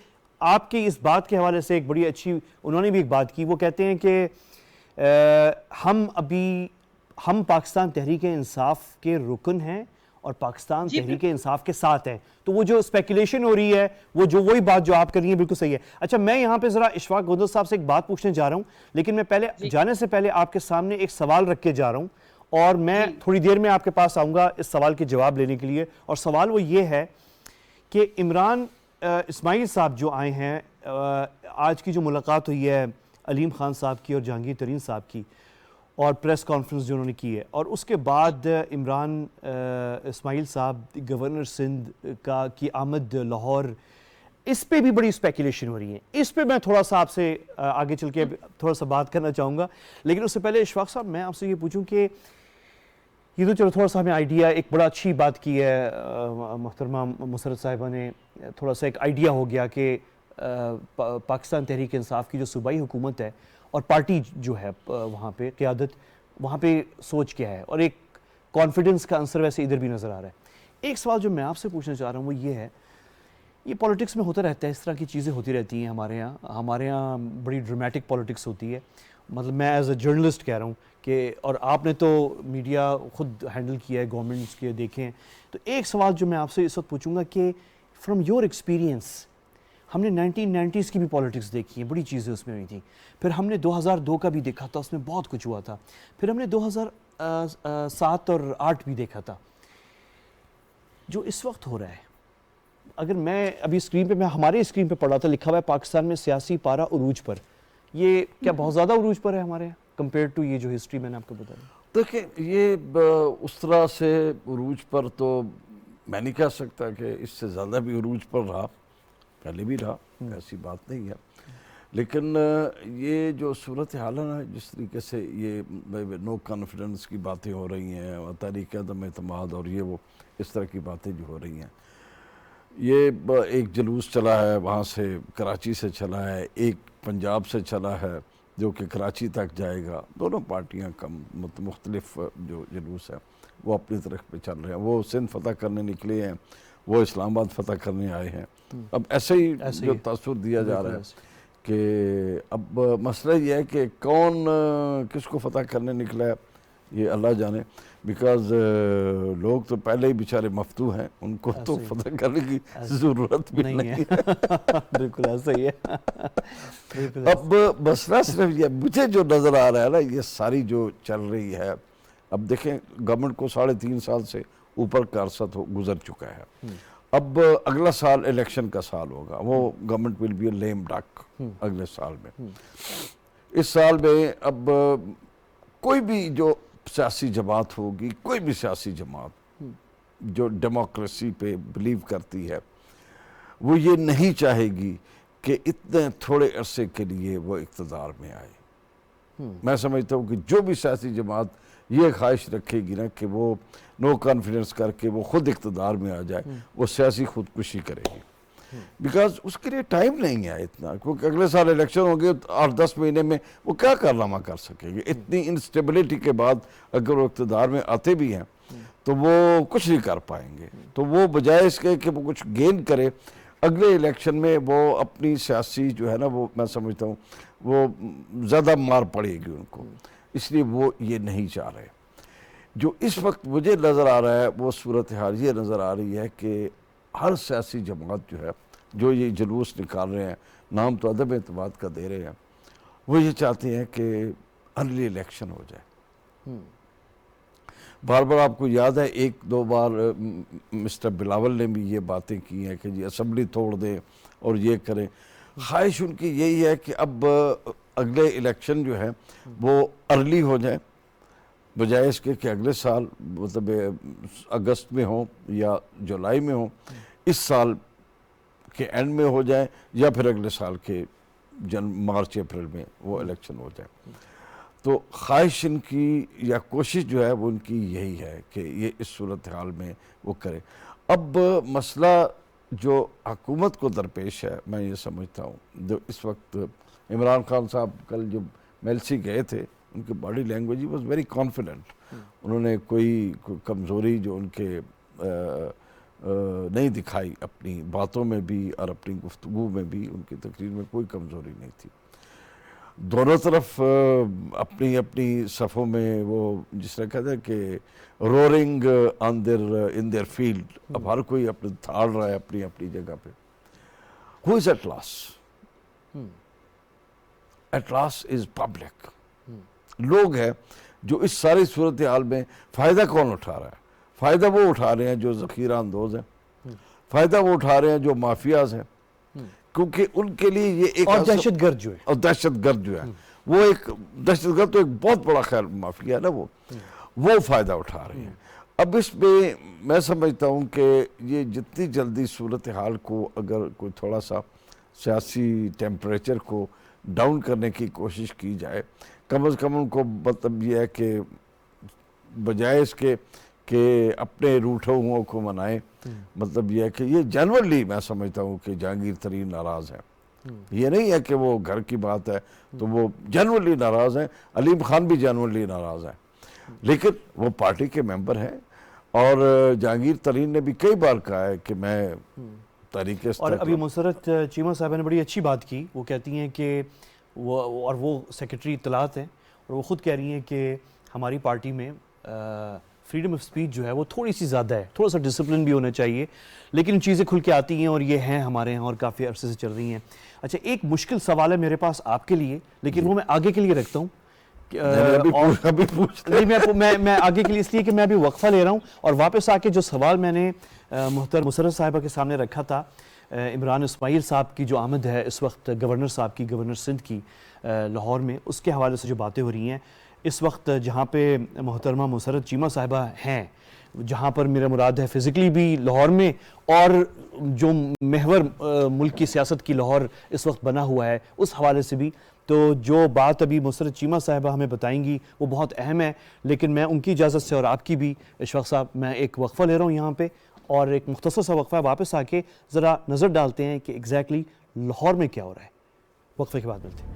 [SPEAKER 1] آپ کی اس بات کے حوالے سے ایک بڑی اچھی, انہوں نے بھی ایک بات کی. وہ کہتے ہیں کہ ہم پاکستان تحریک انصاف کے رکن ہیں اور پاکستان تحریک انصاف کے ساتھ ہیں. تو وہ جو اسپیکولیشن ہو رہی ہے, وہی بات جو آپ کر رہی ہیں بالکل صحیح ہے. اچھا میں یہاں پہ ذرا اشفاق گوندل صاحب سے ایک بات پوچھنے جا رہا ہوں, لیکن میں پہلے جانے سے پہلے آپ کے سامنے ایک سوال رکھ کے جا رہا ہوں, اور میں تھوڑی دیر میں آپ کے پاس آؤں گا اس سوال کے جواب لینے کے لیے. اور سوال وہ یہ ہے کہ عمران اسماعیل صاحب جو آئے ہیں, آج کی جو ملاقات ہوئی ہے علیم خان صاحب کی اور جہانگیر ترین صاحب کی, اور پریس کانفرنس جو انہوں نے کی ہے, اور اس کے بعد عمران اسماعیل صاحب گورنر سندھ کی آمد لاہور, اس پہ بھی بڑی اسپیکولیشن ہو رہی ہے. اس پہ میں تھوڑا سا آپ سے آگے چل کے تھوڑا سا بات کرنا چاہوں گا. لیکن اس سے پہلے اشفاق صاحب میں آپ سے یہ پوچھوں کہ یہ تو چلو تھوڑا سا ہمیں آئیڈیا, ایک بڑا اچھی بات کی ہے محترمہ مسرت صاحبہ نے, تھوڑا سا ایک آئیڈیا ہو گیا کہ پاکستان تحریک انصاف کی جو صوبائی حکومت ہے اور پارٹی جو ہے وہاں پہ قیادت, وہاں پہ سوچ کیا ہے, اور ایک کانفیڈنس کا عنصر ویسے ادھر بھی نظر آ رہا ہے. ایک سوال جو میں آپ سے پوچھنا چاہ رہا ہوں وہ یہ ہے, یہ پولیٹکس میں ہوتا رہتا ہے, اس طرح کی چیزیں ہوتی رہتی ہیں ہمارے یہاں بڑی ڈرمیٹک پولیٹکس ہوتی ہے. مطلب میں ایز اے جرنلسٹ کہہ رہا ہوں کہ, اور آپ نے تو میڈیا خود ہینڈل کیا ہے گورنمنٹس کے, دیکھیں تو ایک سوال جو میں آپ سے اس وقت پوچھوں گا کہ فرام یور ایکسپیرینس, ہم نے 1990s کی بھی پولیٹکس دیکھی ہیں, بڑی چیزیں اس میں ہوئی تھیں, پھر ہم نے 2002 کا بھی دیکھا تھا, اس میں بہت کچھ ہوا تھا, پھر ہم نے 2007 اور 8 بھی دیکھا تھا. جو اس وقت ہو رہا ہے, اگر میں ابھی اسکرین پہ, میں ہمارے اسکرین پہ پڑھ رہا تھا, لکھا ہوا ہے پاکستان میں سیاسی پارا عروج پر, یہ کیا بہت زیادہ عروج پر ہے ہمارے یہاں کمپیئر ٹو یہ جو ہسٹری میں نے آپ کو بتایا؟
[SPEAKER 2] دیکھیں یہ اس طرح سے عروج پر تو میں نہیں کہہ سکتا کہ اس سے زیادہ بھی عروج پر رہا, پہلے بھی رہا, ایسی بات نہیں ہے. لیکن یہ جو صورتحال ہے نا, جس طریقے سے یہ نو کانفیڈنس کی باتیں ہو رہی ہیں اور تحریک عدم اعتماد اور یہ وہ اس طرح کی باتیں جو ہو رہی ہیں, یہ ایک جلوس چلا ہے وہاں سے, کراچی سے چلا ہے, ایک پنجاب سے چلا ہے جو کہ کراچی تک جائے گا. دونوں پارٹیاں کا مختلف جو جلوس ہے وہ اپنی طرف پہ چل رہے ہیں. وہ سندھ فتح کرنے نکلے ہیں, وہ اسلام آباد فتح کرنے آئے ہیں. اب ایسے ہی جو تاثر دیا جا رہا ہے کہ اب مسئلہ یہ ہے کہ کون کس کو فتح کرنے نکلا ہے یہ اللہ جانے, بیکاز لوگ تو پہلے ہی بیچارے مفتوح ہیں, ان کو تو فتح کرنے کی ضرورت بھی نہیں ہے.
[SPEAKER 1] بالکل ایسا ہی ہے.
[SPEAKER 2] اب مسئلہ صرف یہ مجھے جو نظر آ رہا ہے نا, یہ ساری جو چل رہی ہے, اب دیکھیں گورنمنٹ کو 3.5 سال سے اوپر کا عرصہ تو گزر چکا ہے. اب اگلا سال الیکشن کا سال ہوگا, وہ گورنمنٹ ول بی اے لیم ڈک اگلے سال میں. اس سال میں اب کوئی بھی جو سیاسی جماعت ہوگی, کوئی بھی سیاسی جماعت جو ڈیموکریسی پہ بلیو کرتی ہے, وہ یہ نہیں چاہے گی کہ اتنے تھوڑے عرصے کے لیے وہ اقتدار میں آئے. میں سمجھتا ہوں کہ جو بھی سیاسی جماعت یہ خواہش رکھے گی نا کہ وہ نو کانفیڈنس کر کے وہ خود اقتدار میں آ جائے, وہ سیاسی خودکشی کرے گی. بیکاز اس کے لیے ٹائم نہیں ہے اتنا, کیونکہ اگلے سال الیکشن ہوں گے, 8-10 مہینے میں وہ کیا کارنامہ کر سکے گے. اتنی انسٹیبلٹی کے بعد اگر وہ اقتدار میں آتے بھی ہیں تو وہ کچھ نہیں کر پائیں گے. تو وہ بجائے اس کے کہ وہ کچھ گین کرے, اگلے الیکشن میں وہ اپنی سیاسی جو ہے نا, وہ میں سمجھتا ہوں وہ زیادہ مار پڑے گی ان کو, اس لیے وہ یہ نہیں چاہ رہے. جو اس وقت مجھے نظر آ رہا ہے وہ صورتحال یہ نظر آ رہی ہے کہ ہر سیاسی جماعت جو ہے, جو یہ جلوس نکال رہے ہیں, نام تو عدم اعتماد کا دے رہے ہیں, وہ یہ چاہتے ہیں کہ ارلی الیکشن ہو جائے. بار بار آپ کو یاد ہے 1-2 بار مسٹر بلاول نے بھی یہ باتیں کی ہیں کہ جی اسمبلی توڑ دیں اور یہ کریں. خواہش ان کی یہی ہے کہ اب اگلے الیکشن جو ہے وہ ارلی ہو جائیں, بجائے اس کے کہ اگلے سال مطلب اگست میں ہوں یا جولائی میں ہوں, اس سال کے اینڈ میں ہو جائیں یا پھر اگلے سال کے مارچ اپریل میں وہ الیکشن ہو جائے. تو خواہش ان کی یا کوشش جو ہے وہ ان کی یہی ہے کہ یہ اس صورتحال میں وہ کرے. اب مسئلہ جو حکومت کو درپیش ہے, میں یہ سمجھتا ہوں جو اس وقت عمران خان صاحب کل جو میلسی گئے تھے, ان کی body language was very confident. انہوں نے کوئی کمزوری جو ان کے نہیں دکھائی, اپنی باتوں میں بھی اور اپنی گفتگو میں بھی ان کی تقریر میں کوئی کمزوری نہیں تھی. دونوں طرف اپنی اپنی صفوں میں وہ جس طرح کہتے ہیں کہ رورنگ ان دیئر فیلڈ, اب ہر کوئی اپنے تھاڑ رہا ہے اپنی اپنی جگہ پہ. Who is at loss? At loss is public. لوگ ہیں جو اس ساری صورتحال میں فائدہ کون اٹھا رہا ہے؟ فائدہ وہ اٹھا رہے ہیں جو ذخیرہ اندوز ہیں، فائدہ وہ اٹھا رہے ہیں جو مافیاز ہیں، کیونکہ ان کے لیے یہ ایک
[SPEAKER 1] اور دہشت گرد جو ہے،
[SPEAKER 2] اور دہشت گرد جو ہے وہ ایک دہشت گرد تو ایک بہت بڑا خیر مافیا ہے نا، وہ فائدہ اٹھا رہے ہیں۔ اب اس میں میں سمجھتا ہوں کہ یہ جتنی جلدی صورتحال کو اگر کوئی تھوڑا سا سیاسی ٹیمپریچر کو ڈاؤن کرنے کی کوشش کی جائے، کم از کم ان کو مطلب یہ ہے کہ بجائے اس کے کہ اپنے روٹھے ہوں کو منائیں، مطلب یہ ہے کہ یہ جنرلی میں سمجھتا ہوں کہ جہانگیر ترین ناراض ہے، یہ نہیں ہے کہ وہ گھر کی بات ہے تو وہ جنرلی ناراض ہیں، علیم خان بھی جنرلی ناراض ہیں، لیکن وہ پارٹی کے ممبر ہیں، اور جہانگیر ترین نے بھی کئی بار کہا ہے کہ میں تحریک
[SPEAKER 1] اور ابھی مسرت چیمہ صاحبہ نے بڑی اچھی بات کی، وہ کہتی ہیں کہ وہ سیکرٹری اطلاعات ہیں، اور وہ خود کہہ رہی ہیں کہ ہماری پارٹی میں فریڈم آف سپیچ جو ہے وہ تھوڑی سی زیادہ ہے، تھوڑا سا ڈسپلن بھی ہونا چاہیے، لیکن چیزیں کھل کے آتی ہیں اور یہ ہیں ہمارے یہاں اور کافی عرصے سے چل رہی ہیں۔ اچھا، ایک مشکل سوال ہے میرے پاس آپ کے لیے، لیکن وہ میں آگے کے لیے رکھتا ہوں، میں آگے کے لیے اس لیے کہ میں ابھی وقفہ لے رہا ہوں، اور واپس آ کے جو سوال میں نے محترم مسرت صاحبہ کے سامنے رکھا تھا، عمران اسماعیل صاحب کی جو آمد ہے اس وقت گورنر صاحب کی، گورنر سندھ کی لاہور میں، اس کے حوالے سے جو باتیں ہو رہی ہیں اس وقت، جہاں پہ محترمہ مسرت چیمہ صاحبہ ہیں، جہاں پر میرا مراد ہے فزیکلی بھی لاہور میں، اور جو محور ملک کی سیاست کی لاہور اس وقت بنا ہوا ہے اس حوالے سے بھی، تو جو بات ابھی مسرت چیمہ صاحبہ ہمیں بتائیں گی وہ بہت اہم ہے، لیکن میں ان کی اجازت سے اور آپ کی بھی اشفاق صاحب، میں ایک وقفہ لے رہا ہوں یہاں پہ، اور ایک مختصر سا وقفہ، واپس آ کے ذرا نظر ڈالتے ہیں کہ ایگزیکٹلی لاہور میں کیا ہو رہا ہے۔ وقفے کے بعد ملتے ہیں۔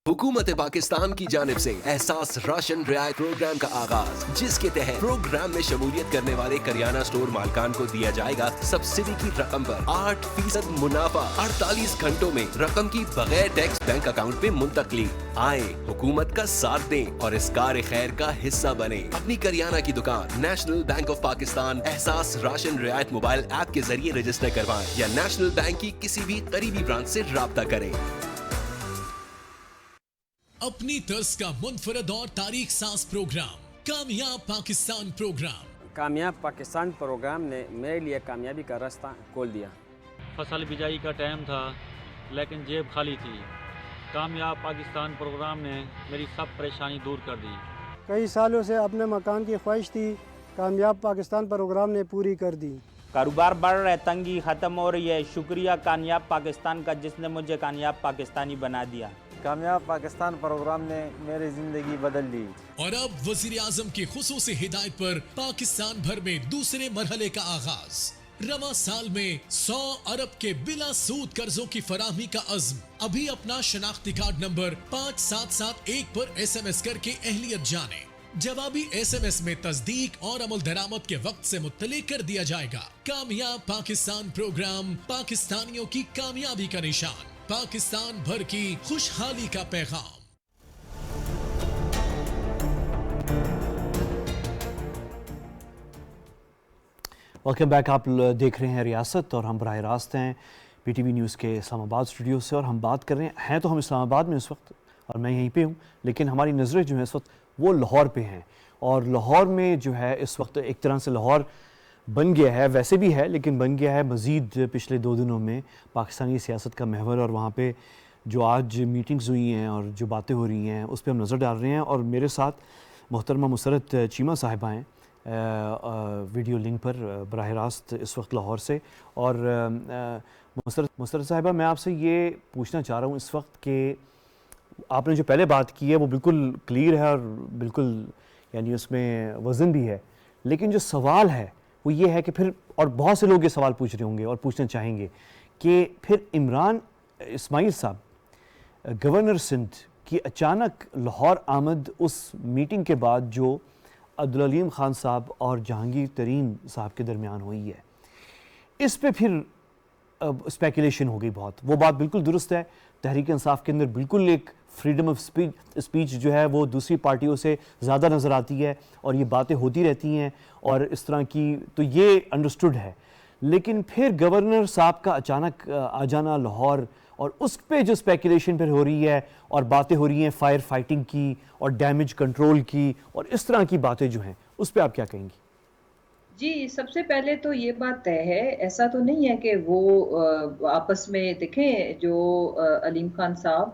[SPEAKER 4] حکومت پاکستان کی جانب سے احساس راشن رعایت پروگرام کا آغاز، جس کے تحت پروگرام میں شمولیت کرنے والے کریانہ سٹور مالکان کو دیا جائے گا سبسڈی کی رقم پر 8% منافع 48 گھنٹوں میں رقم کی بغیر ٹیکس بینک اکاؤنٹ پہ منتقلی۔ آئیں، حکومت کا ساتھ دیں اور اس کار خیر کا حصہ بنیں۔ اپنی کریانہ کی دکان نیشنل بینک آف پاکستان احساس راشن رعایت موبائل ایپ کے ذریعے رجسٹر کروائیں، یا نیشنل بینک کی کسی بھی قریبی برانچ سے رابطہ کریں۔
[SPEAKER 5] اپنی طرز کا منفرد اور تاریخ ساز پروگرام کامیاب پاکستان پروگرام۔
[SPEAKER 6] کامیاب پاکستان پروگرام نے میرے لیے کامیابی کا راستہ کھول دیا۔
[SPEAKER 7] فصل بجائی کا ٹائم تھا لیکن جیب خالی تھی۔ کامیاب پاکستان پروگرام نے میری سب پریشانی دور کر دی۔
[SPEAKER 8] کئی سالوں سے اپنے مکان کی خواہش تھی، کامیاب پاکستان پروگرام نے پوری کر دی۔
[SPEAKER 9] کاروبار بڑھ رہا ہے، تنگی ختم ہو رہی ہے۔ شکریہ کامیاب پاکستان کا جس نے مجھے کامیاب پاکستانی بنا دیا۔
[SPEAKER 10] کامیاب پاکستان پروگرام نے میری زندگی بدل دی۔
[SPEAKER 5] اور اب وزیر اعظم کی خصوصی ہدایت پر پاکستان بھر میں دوسرے مرحلے کا آغاز۔ رواں سال میں 100 ارب کے بلا سود قرضوں کی فراہمی کا عزم۔ ابھی اپنا شناختی کارڈ نمبر 5771 پر SMS کر کے اہلیت جانیں۔ جوابی SMS میں تصدیق اور عمل درآمد کے وقت سے مطلع کر دیا جائے گا۔ کامیاب پاکستان پروگرام، پاکستانیوں کی کامیابی کا نشان، پاکستان بھر کی خوشحالی کا پیغام۔
[SPEAKER 1] ویلکم بیک، آپ دیکھ رہے ہیں ریاست، اور ہم براہ راست ہیں PTV نیوز کے اسلام آباد اسٹوڈیو سے، اور ہم بات کر رہے ہیں تو ہم اسلام آباد میں اس وقت، اور میں یہیں پہ ہوں، لیکن ہماری نظریں جو ہیں اس وقت وہ لاہور پہ ہیں، اور لاہور میں جو ہے اس وقت ایک طرح سے لاہور بن گیا ہے، ویسے بھی ہے لیکن بن گیا ہے مزید پچھلے 2 دنوں میں پاکستانی سیاست کا محور، اور وہاں پہ جو آج میٹنگز ہوئی ہیں اور جو باتیں ہو رہی ہیں اس پہ ہم نظر ڈال رہے ہیں، اور میرے ساتھ محترمہ مسرت چیمہ صاحبہ ہیں ویڈیو لنک پر براہ راست اس وقت لاہور سے۔ اور مسرت صاحبہ، میں آپ سے یہ پوچھنا چاہ رہا ہوں اس وقت کہ آپ نے جو پہلے بات کی ہے وہ بالکل کلیئر ہے اور بالکل یعنی اس میں وزن بھی ہے، لیکن جو سوال ہے وہ یہ ہے کہ پھر، اور بہت سے لوگ یہ سوال پوچھ رہے ہوں گے اور پوچھنا چاہیں گے کہ پھر عمران اسماعیل صاحب گورنر سندھ کی اچانک لاہور آمد اس میٹنگ کے بعد جو عبدالعلیم خان صاحب اور جہانگیر ترین صاحب کے درمیان ہوئی ہے، اس پہ پھر اسپیکولیشن ہو گئی بہت۔ وہ بات بالکل درست ہے، تحریک انصاف کے اندر بالکل ایک فریڈم آف اسپیچ جو ہے وہ دوسری پارٹیوں سے زیادہ نظر آتی ہے، اور یہ باتیں ہوتی رہتی ہیں اور اس طرح کی، تو یہ انڈرسٹوڈ ہے، لیکن پھر گورنر صاحب کا اچانک آ جانا لاہور اور اس پہ جو اسپیکولیشن پھر ہو رہی ہے اور باتیں ہو رہی ہیں فائر فائٹنگ کی اور ڈیمیج کنٹرول کی اور اس طرح کی باتیں جو ہیں اس پہ آپ کیا کہیں گی؟
[SPEAKER 3] جی سب سے پہلے تو یہ بات طے ہے، ایسا تو نہیں ہے کہ وہ آپس میں دیکھیں جو علیم خان صاحب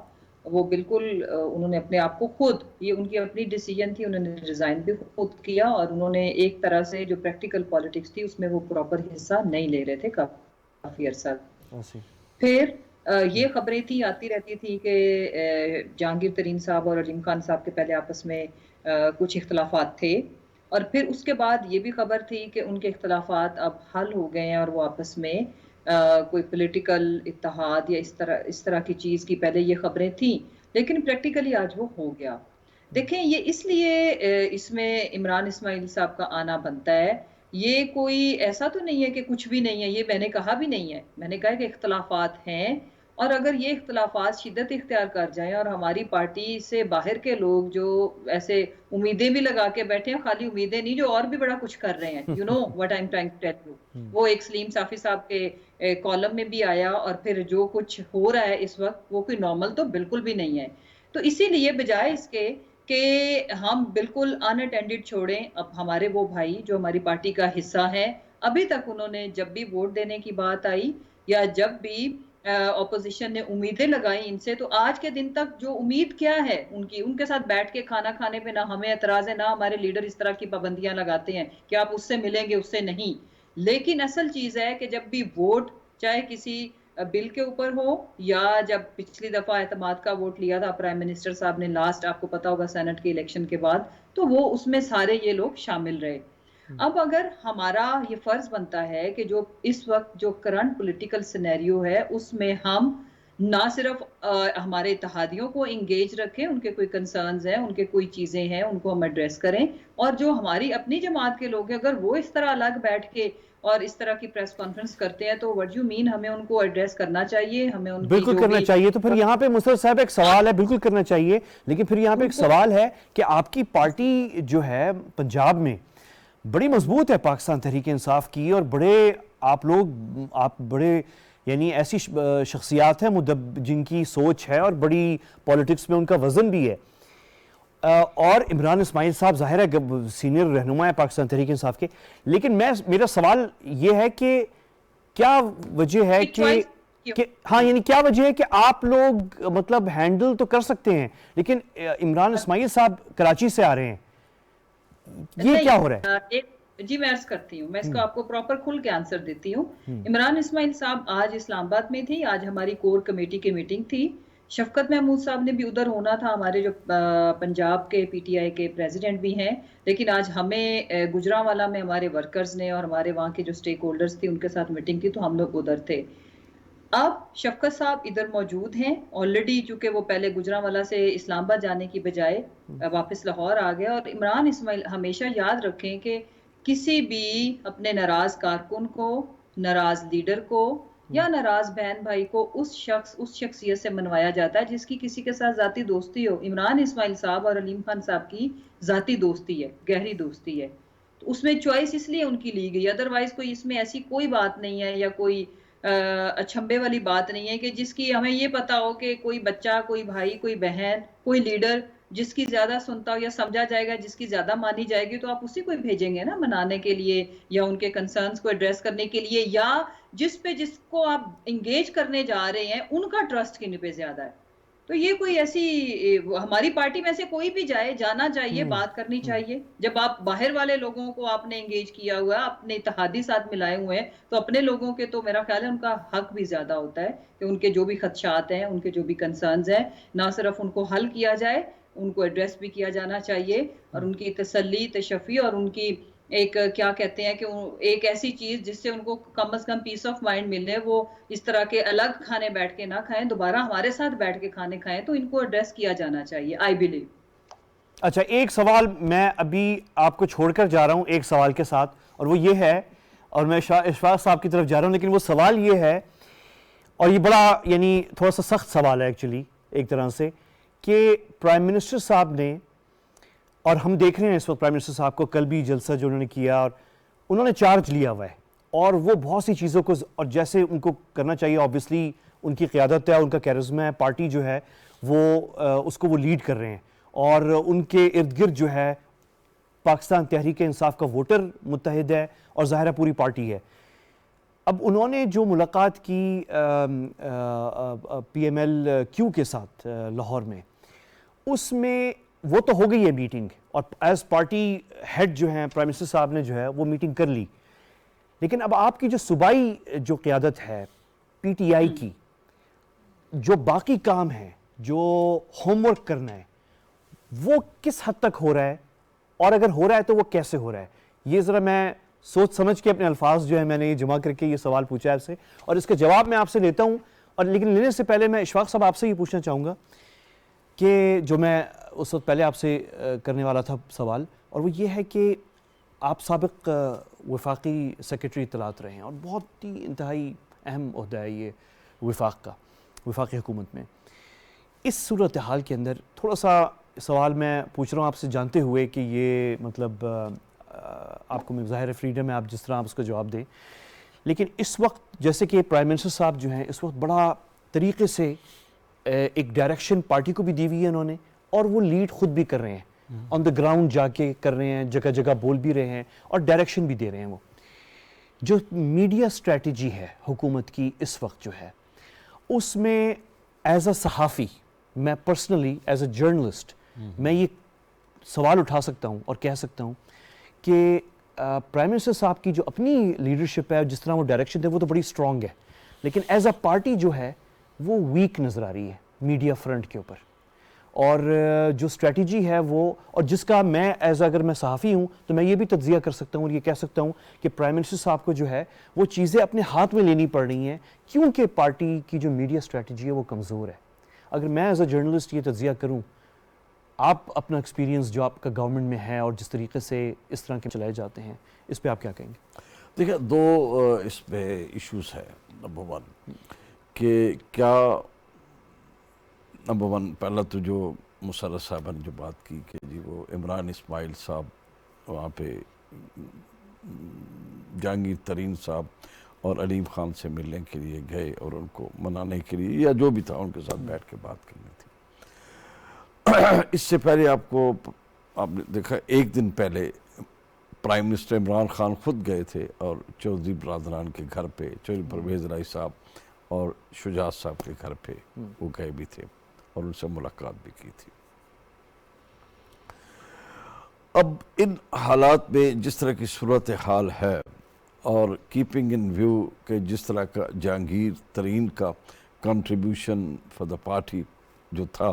[SPEAKER 3] وہ بالکل انہوں نے اپنے آپ کو خود، یہ ان کی اپنی ڈیسیجن تھی، انہوں نے ریزائن بھی خود کیا اور انہوں نے ایک طرح سے جو پریکٹیکل پالیٹکس تھی اس میں وہ پراپر حصہ نہیں لے رہے تھے کافی عرصہ. پھر یہ خبریں تھی آتی رہتی تھی کہ جہانگیر ترین صاحب اور علیم خان صاحب کے پہلے آپس میں کچھ اختلافات تھے اور پھر اس کے بعد یہ بھی خبر تھی کہ ان کے اختلافات اب حل ہو گئے ہیں اور وہ آپس میں کوئی پولیٹیکل اتحاد یا اس طرح کی چیز کی پہلے یہ خبریں تھیں، لیکن پریکٹیکلی آج وہ ہو گیا. دیکھیں یہ اس لیے اس میں عمران اسماعیل صاحب کا آنا بنتا ہے، یہ کوئی ایسا تو نہیں ہے کہ کچھ بھی نہیں ہے، یہ میں نے کہا بھی نہیں ہے، میں نے کہا کہ اختلافات ہیں اور اگر یہ اختلافات شدت اختیار کر جائیں اور ہماری پارٹی سے باہر کے لوگ جو ایسے امیدیں بھی لگا کے بیٹھے ہیں، خالی امیدیں نہیں، جو اور بھی بڑا کچھ کر رہے ہیں، you know what I'm trying to tell you, وہ ایک سلیم صافی صاحب کے کالم میں بھی آیا اور پھر جو کچھ ہو رہا ہے اس وقت وہ کوئی نارمل تو بالکل بھی نہیں ہے. تو اسی لیے بجائے اس کے کہ ہم بالکل ان اٹینڈڈ چھوڑیں، اب ہمارے وہ بھائی جو ہماری پارٹی کا حصہ ہیں، ابھی تک انہوں نے جب بھی ووٹ دینے کی بات آئی یا جب بھی اپوزیشن نے امیدیں لگائیں ان سے، تو آج کے دن تک جو امید کیا ہے ان کے ساتھ بیٹھ کے کھانا کھانے پہ نہ ہمیں اعتراض ہے، نہ ہمارے لیڈر اس طرح کی پابندیاں لگاتے ہیں کہ آپ اس سے ملیں گے اس سے نہیں. لیکن اصل چیز ہے کہ جب بھی ووٹ چاہے کسی بل کے اوپر ہو یا جب پچھلی دفعہ اعتماد کا ووٹ لیا تھا پرائم منسٹر صاحب نے لاسٹ، آپ کو پتا ہوگا سینٹ کے الیکشن کے بعد، تو وہ اس میں سارے یہ لوگ شامل رہے. اب اگر ہمارا یہ فرض بنتا ہے کہ جو اس وقت جو کرنٹ پولیٹیکل سینیریو ہے اس میں ہم نہ صرف ہمارے اتحادیوں کو انگیج رکھیں، ان کے کوئی کنسرنز ہیں، ان کے کوئی چیزیں ہیں، ان کو ہم ایڈریس کریں، اور جو ہماری اپنی جماعت کے لوگ ہیں اگر وہ اس طرح الگ بیٹھ کے اور اس طرح کی پریس کانفرنس کرتے ہیں تو وٹ یو مین، ہمیں ان کو ایڈریس کرنا چاہیے، ہمیں ان کی
[SPEAKER 1] بالکل کرنا چاہیے. تو پھر یہاں پہ مصر صاحب ایک سوال ہے، بالکل کرنا چاہیے، لیکن پھر یہاں پہ ایک سوال ہے کہ آپ کی پارٹی جو ہے پنجاب میں بڑی مضبوط ہے پاکستان تحریک انصاف کی، اور آپ بڑے یعنی ایسی شخصیات ہیں جن کی سوچ ہے اور بڑی پولیٹکس میں ان کا وزن بھی ہے، اور عمران اسماعیل صاحب ظاہر ہے سینئر رہنما ہے پاکستان تحریک انصاف کے. لیکن میرا سوال یہ ہے کہ کیا وجہ ہے کہ ہاں یعنی کیا وجہ ہے کہ آپ لوگ مطلب ہینڈل تو کر سکتے ہیں لیکن عمران اسماعیل صاحب کراچی سے آ رہے ہیں، یہ کیا ہو رہا ہے؟
[SPEAKER 3] جی میں عرض کرتی ہوں، میں اس کو آپ کو پراپر کھل کے آنسر دیتی ہوں. عمران اسماعیل صاحب آج اسلام آباد میں تھی، آج ہماری کور کمیٹی کی میٹنگ تھی. شفقت محمود صاحب نے بھی ادھر ہونا تھا، ہمارے جو پنجاب کے پی ٹی آئی کے پریزیڈنٹ بھی ہیں، لیکن آج ہمیں گجرانوالہ میں ہمارے ورکرز نے اور ہمارے وہاں کے جو سٹیک ہولڈرز تھی ان کے ساتھ میٹنگ تھی تو ہم لوگ ادھر تھے. اب شفقت صاحب ادھر موجود ہیں آلریڈی، چونکہ وہ پہلے گجرانوالہ سے اسلام آباد جانے کی بجائے واپس لاہور آ گئے. اور عمران اسماعیل ہمیشہ یاد رکھیں کہ کسی بھی اپنے ناراض کارکن کو، ناراض لیڈر کو یا ناراض بہن بھائی کو اس شخصیت سے منوایا جاتا ہے جس کی کسی کے ساتھ ذاتی دوستی ہو. عمران اسماعیل صاحب اور علیم خان صاحب کی ذاتی دوستی ہے، گہری دوستی ہے، تو اس میں چوائس اس لیے ان کی لی گئی، ادروائز کوئی اس میں ایسی کوئی بات نہیں ہے یا کوئی اچھمبے والی بات نہیں ہے کہ جس کی ہمیں یہ پتا ہو کہ کوئی بچہ، کوئی بھائی، کوئی بہن، کوئی لیڈر جس کی زیادہ سنتا ہو یا سمجھا جائے گا، جس کی زیادہ مانی جائے گی تو آپ اسی کو بھیجیں گے نا منانے کے لیے یا ان کے کنسرنز کو ایڈریس کرنے کے لیے، یا جس کو آپ انگیج کرنے جا رہے ہیں ان کا ٹرسٹ کن پہ زیادہ ہے. تو یہ کوئی ایسی ہماری پارٹی میں سے کوئی بھی جانا چاہیے، بات کرنی چاہیے. جب آپ باہر والے لوگوں کو آپ نے انگیج کیا ہوا ہے، اپنے اتحادی ساتھ ملائے ہوئے ہیں، تو اپنے لوگوں کے تو میرا خیال ہے ان کا حق بھی زیادہ ہوتا ہے کہ ان کے جو بھی خدشات ہیں، ان کے جو بھی کنسرنز ہیں، نہ صرف ان کو حل کیا جائے، ان کو ایڈریس بھی کیا جانا چاہیے، اور ان کی تسلی، تشفی اور ان کی ایک کیا کہتے ہیں کہ ایک ایسی چیز جس سے ان کو کم از کم پیس آف مائنڈ ملے، وہ اس طرح کے الگ کھانے بیٹھ کے نہ کھائیں، دوبارہ ہمارے ساتھ بیٹھ کے کھانے کھائیں، تو ان کو ایڈریس کیا جانا چاہیے، آئی بلیو.
[SPEAKER 1] اچھا ایک سوال میں ابھی آپ کو چھوڑ کر جا رہا ہوں ایک سوال کے ساتھ، اور وہ یہ ہے، اور میں اشفاق صاحب کی طرف جا رہا ہوں، لیکن وہ سوال یہ ہے، اور یہ بڑا یعنی تھوڑا سا سخت سوال ہے ایکچولی ایک طرح سے، کہ پرائم منسٹر صاحب نے، اور ہم دیکھ رہے ہیں اس وقت پرائم منسٹر صاحب کو کل بھی جلسہ جو انہوں نے کیا، اور انہوں نے چارج لیا ہوا ہے اور وہ بہت سی چیزوں کو اور جیسے ان کو کرنا چاہیے آبویسلی ان کی قیادت ہے, ان کا کیرزما ہے, پارٹی جو ہے وہ اس کو وہ لیڈ کر رہے ہیں اور ان کے ارد گرد جو ہے پاکستان تحریک انصاف کا ووٹر متحد ہے اور ظاہر ہے پوری پارٹی ہے. اب انہوں نے جو ملاقات کی پی ایم ایل کیو کے ساتھ لاہور میں, اس میں وہ تو ہو گئی ہے میٹنگ اور ایز پارٹی ہیڈ جو ہیں پرائم منسٹر صاحب نے جو ہے وہ میٹنگ کر لی, لیکن اب آپ کی جو صوبائی جو قیادت ہے پی ٹی آئی کی, جو باقی کام ہے, جو ہوم ورک کرنا ہے, وہ کس حد تک ہو رہا ہے اور اگر ہو رہا ہے تو وہ کیسے ہو رہا ہے؟ یہ ذرا میں سوچ سمجھ کے اپنے الفاظ جو ہے میں نے یہ جمع کر کے یہ سوال پوچھا ہے آپ سے اور اس کا جواب میں آپ سے لیتا ہوں. اور لیکن لینے سے پہلے میں اشفاق صاحب آپ سے یہ پوچھنا چاہوں گا کہ جو میں اس وقت پہلے آپ سے کرنے والا تھا سوال, اور وہ یہ ہے کہ آپ سابق وفاقی سیکرٹری اطلاعات رہے ہیں اور بہت ہی انتہائی اہم عہدہ ہے یہ وفاق کا, وفاقی حکومت میں. اس صورتحال کے اندر تھوڑا سا سوال میں پوچھ رہا ہوں آپ سے جانتے ہوئے کہ یہ مطلب آپ کو ظاہر فریڈم ہے آپ جس طرح آپ اس کا جواب دیں, لیکن اس وقت جیسے کہ پرائم منسٹر صاحب جو ہیں اس وقت بڑا طریقے سے ایک ڈائریکشن پارٹی کو بھی دی ہوئی ہے انہوں نے, اور وہ لیڈ خود بھی کر رہے ہیں, آن دا گراؤنڈ جا کے کر رہے ہیں, جگہ جگہ بول بھی رہے ہیں اور ڈائریکشن بھی دے رہے ہیں. وہ جو میڈیا اسٹریٹجی ہے حکومت کی اس وقت جو ہے, اس میں ایز اے صحافی میں پرسنلی ایز اے جرنلسٹ میں یہ سوال اٹھا سکتا ہوں اور کہہ سکتا ہوں کہ پرائم منسٹر صاحب کی جو اپنی لیڈرشپ ہے جس طرح وہ ڈائریکشن دے وہ تو بڑی اسٹرانگ ہے, لیکن ایز اے پارٹی جو ہے وہ ویک نظر آ رہی ہے میڈیا فرنٹ کے اوپر, اور جو اسٹریٹجی ہے وہ, اور جس کا میں ایز اگر میں صحافی ہوں تو میں یہ بھی تجزیہ کر سکتا ہوں اور یہ کہہ سکتا ہوں کہ پرائم منسٹر صاحب کو جو ہے وہ چیزیں اپنے ہاتھ میں لینی پڑ رہی ہیں کیونکہ پارٹی کی جو میڈیا اسٹریٹجی ہے وہ کمزور ہے. اگر میں ایز اے جرنلسٹ یہ تجزیہ کروں, آپ اپنا ایکسپیرینس جو آپ کا گورنمنٹ میں ہے اور جس طریقے سے اس طرح کے چلائے جاتے ہیں, اس پہ آپ کیا کہیں گے؟
[SPEAKER 2] دیکھیں دو اس پہ ایشوز ہے. نمبر ون کہ کیا نمبر ون پہلا تو جو مسرت صاحبہ نے جو بات کی کہ جی وہ عمران اسماعیل صاحب وہاں پہ جہانگیر ترین صاحب اور علیم خان سے ملنے کے لیے گئے اور ان کو منانے کے لیے یا جو بھی تھا ان کے ساتھ بیٹھ کے بات کرنی تھی. اس سے پہلے آپ نے دیکھا ایک دن پہلے پرائم منسٹر عمران خان خود گئے تھے اور چودھری برادران کے گھر پہ, چودھری پرویز رائی صاحب اور شجاعت صاحب کے گھر پہ وہ گئے بھی تھے اور ان سے ملاقات بھی کی تھی. اب ان حالات میں جس طرح کی صورتحال ہے اور کیپنگ ان ویو کہ جس طرح کا جہانگیر ترین کا کنٹریبیوشن فار دا پارٹی جو تھا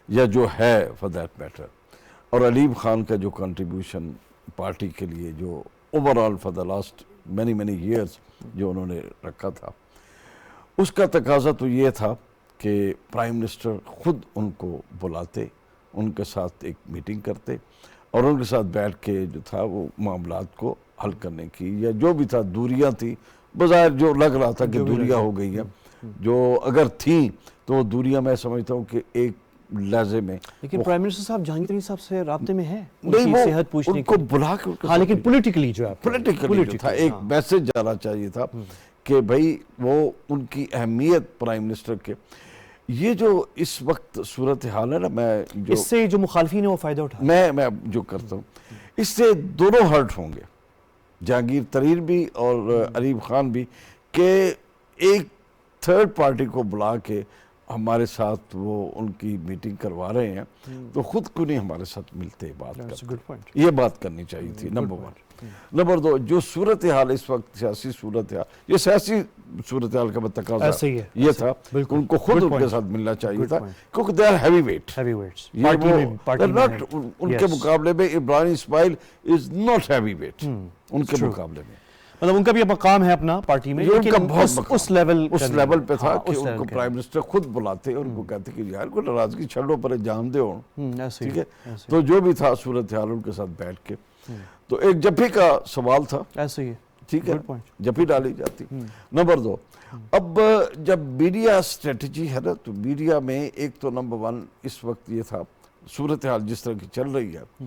[SPEAKER 2] یا جو ہے فار دیٹ میٹر, اور علیم خان کا جو کنٹریبیوشن پارٹی کے لیے جو over all for the last many years جو انہوں نے رکھا تھا, اس کا تقاضا تو یہ تھا کہ پرائم منسٹر خود ان کو بلاتے, ان کے ساتھ ایک میٹنگ کرتے اور ان کے ساتھ بیٹھ کے جو تھا وہ معاملات کو حل کرنے کی, یا جو بھی تھا دوریاں تھی بظاہر جو لگ رہا تھا کہ دوریاں ہو گئی ہیں, جو اگر تھیں تو وہ دوریاں میں سمجھتا ہوں کہ ایک لہجے میں.
[SPEAKER 1] لیکن پرائم منسٹر صاحب جہانگیر ترین صاحب سے رابطے میں ہیں,
[SPEAKER 2] نہیں وہ
[SPEAKER 1] صحت پوچھنے
[SPEAKER 2] ان کو بلا کے,
[SPEAKER 1] ہاں لیکن پولیٹیکلی جو ہے
[SPEAKER 2] پولیٹیکلی تھا ایک میسج جانا چاہیے تھا کہ بھائی وہ ان کی اہمیت پرائم منسٹر کے. یہ جو اس وقت صورتحال ہے نا, میں جو
[SPEAKER 1] اس سے جو مخالفین ہیں وہ فائدہ اٹھا
[SPEAKER 2] میں جو کرتا ہوں اس سے دونوں ہرٹ ہوں گے, جہانگیر ترین بھی اور علیم خان بھی, کہ ایک تھرڈ پارٹی کو بلا کے ہمارے ساتھ وہ ان کی میٹنگ کروا رہے ہیں تو خود کو نہیں ہمارے ساتھ ملتے بات کرتے, یہ بات کرنی چاہیے تھی. Number one. نمبر دو, جو صورتحال اس وقت سیاسی صورتحال, یہ سیاسی صورتحال کا تقاضا یہ تھا ان کو خود ان کے ساتھ ملنا چاہیے تھا کیونکہ دے آر ہیوی ویٹ. ان کے مقابلے میں عمران اسماعیل از ناٹ ہیوی ویٹ ان کے مقابلے میں,
[SPEAKER 1] مطلب ان کا بھی مقام ہے اپنا پارٹی میں, اس
[SPEAKER 2] لیول پہ تھا کہ ان کو پرائم منسٹر خود بلاتے اور ان کو کہتے کہ یار کوئی ناراضگی چھڑو پر جان دے ہو, ٹھیک ہے. تو جو بھی تھا صورتحال ان کے ساتھ بیٹھ کے تو ایک جپی کا سوال تھا,
[SPEAKER 1] ایسے ہی
[SPEAKER 2] ٹھیک ہے, جپی ڈالی جاتی. نمبر دو, اب جب میڈیا اسٹریٹجی ہے نا تو میڈیا میں ایک تو نمبر ون اس وقت یہ تھا صورتحال جس طرح کی چل رہی ہے,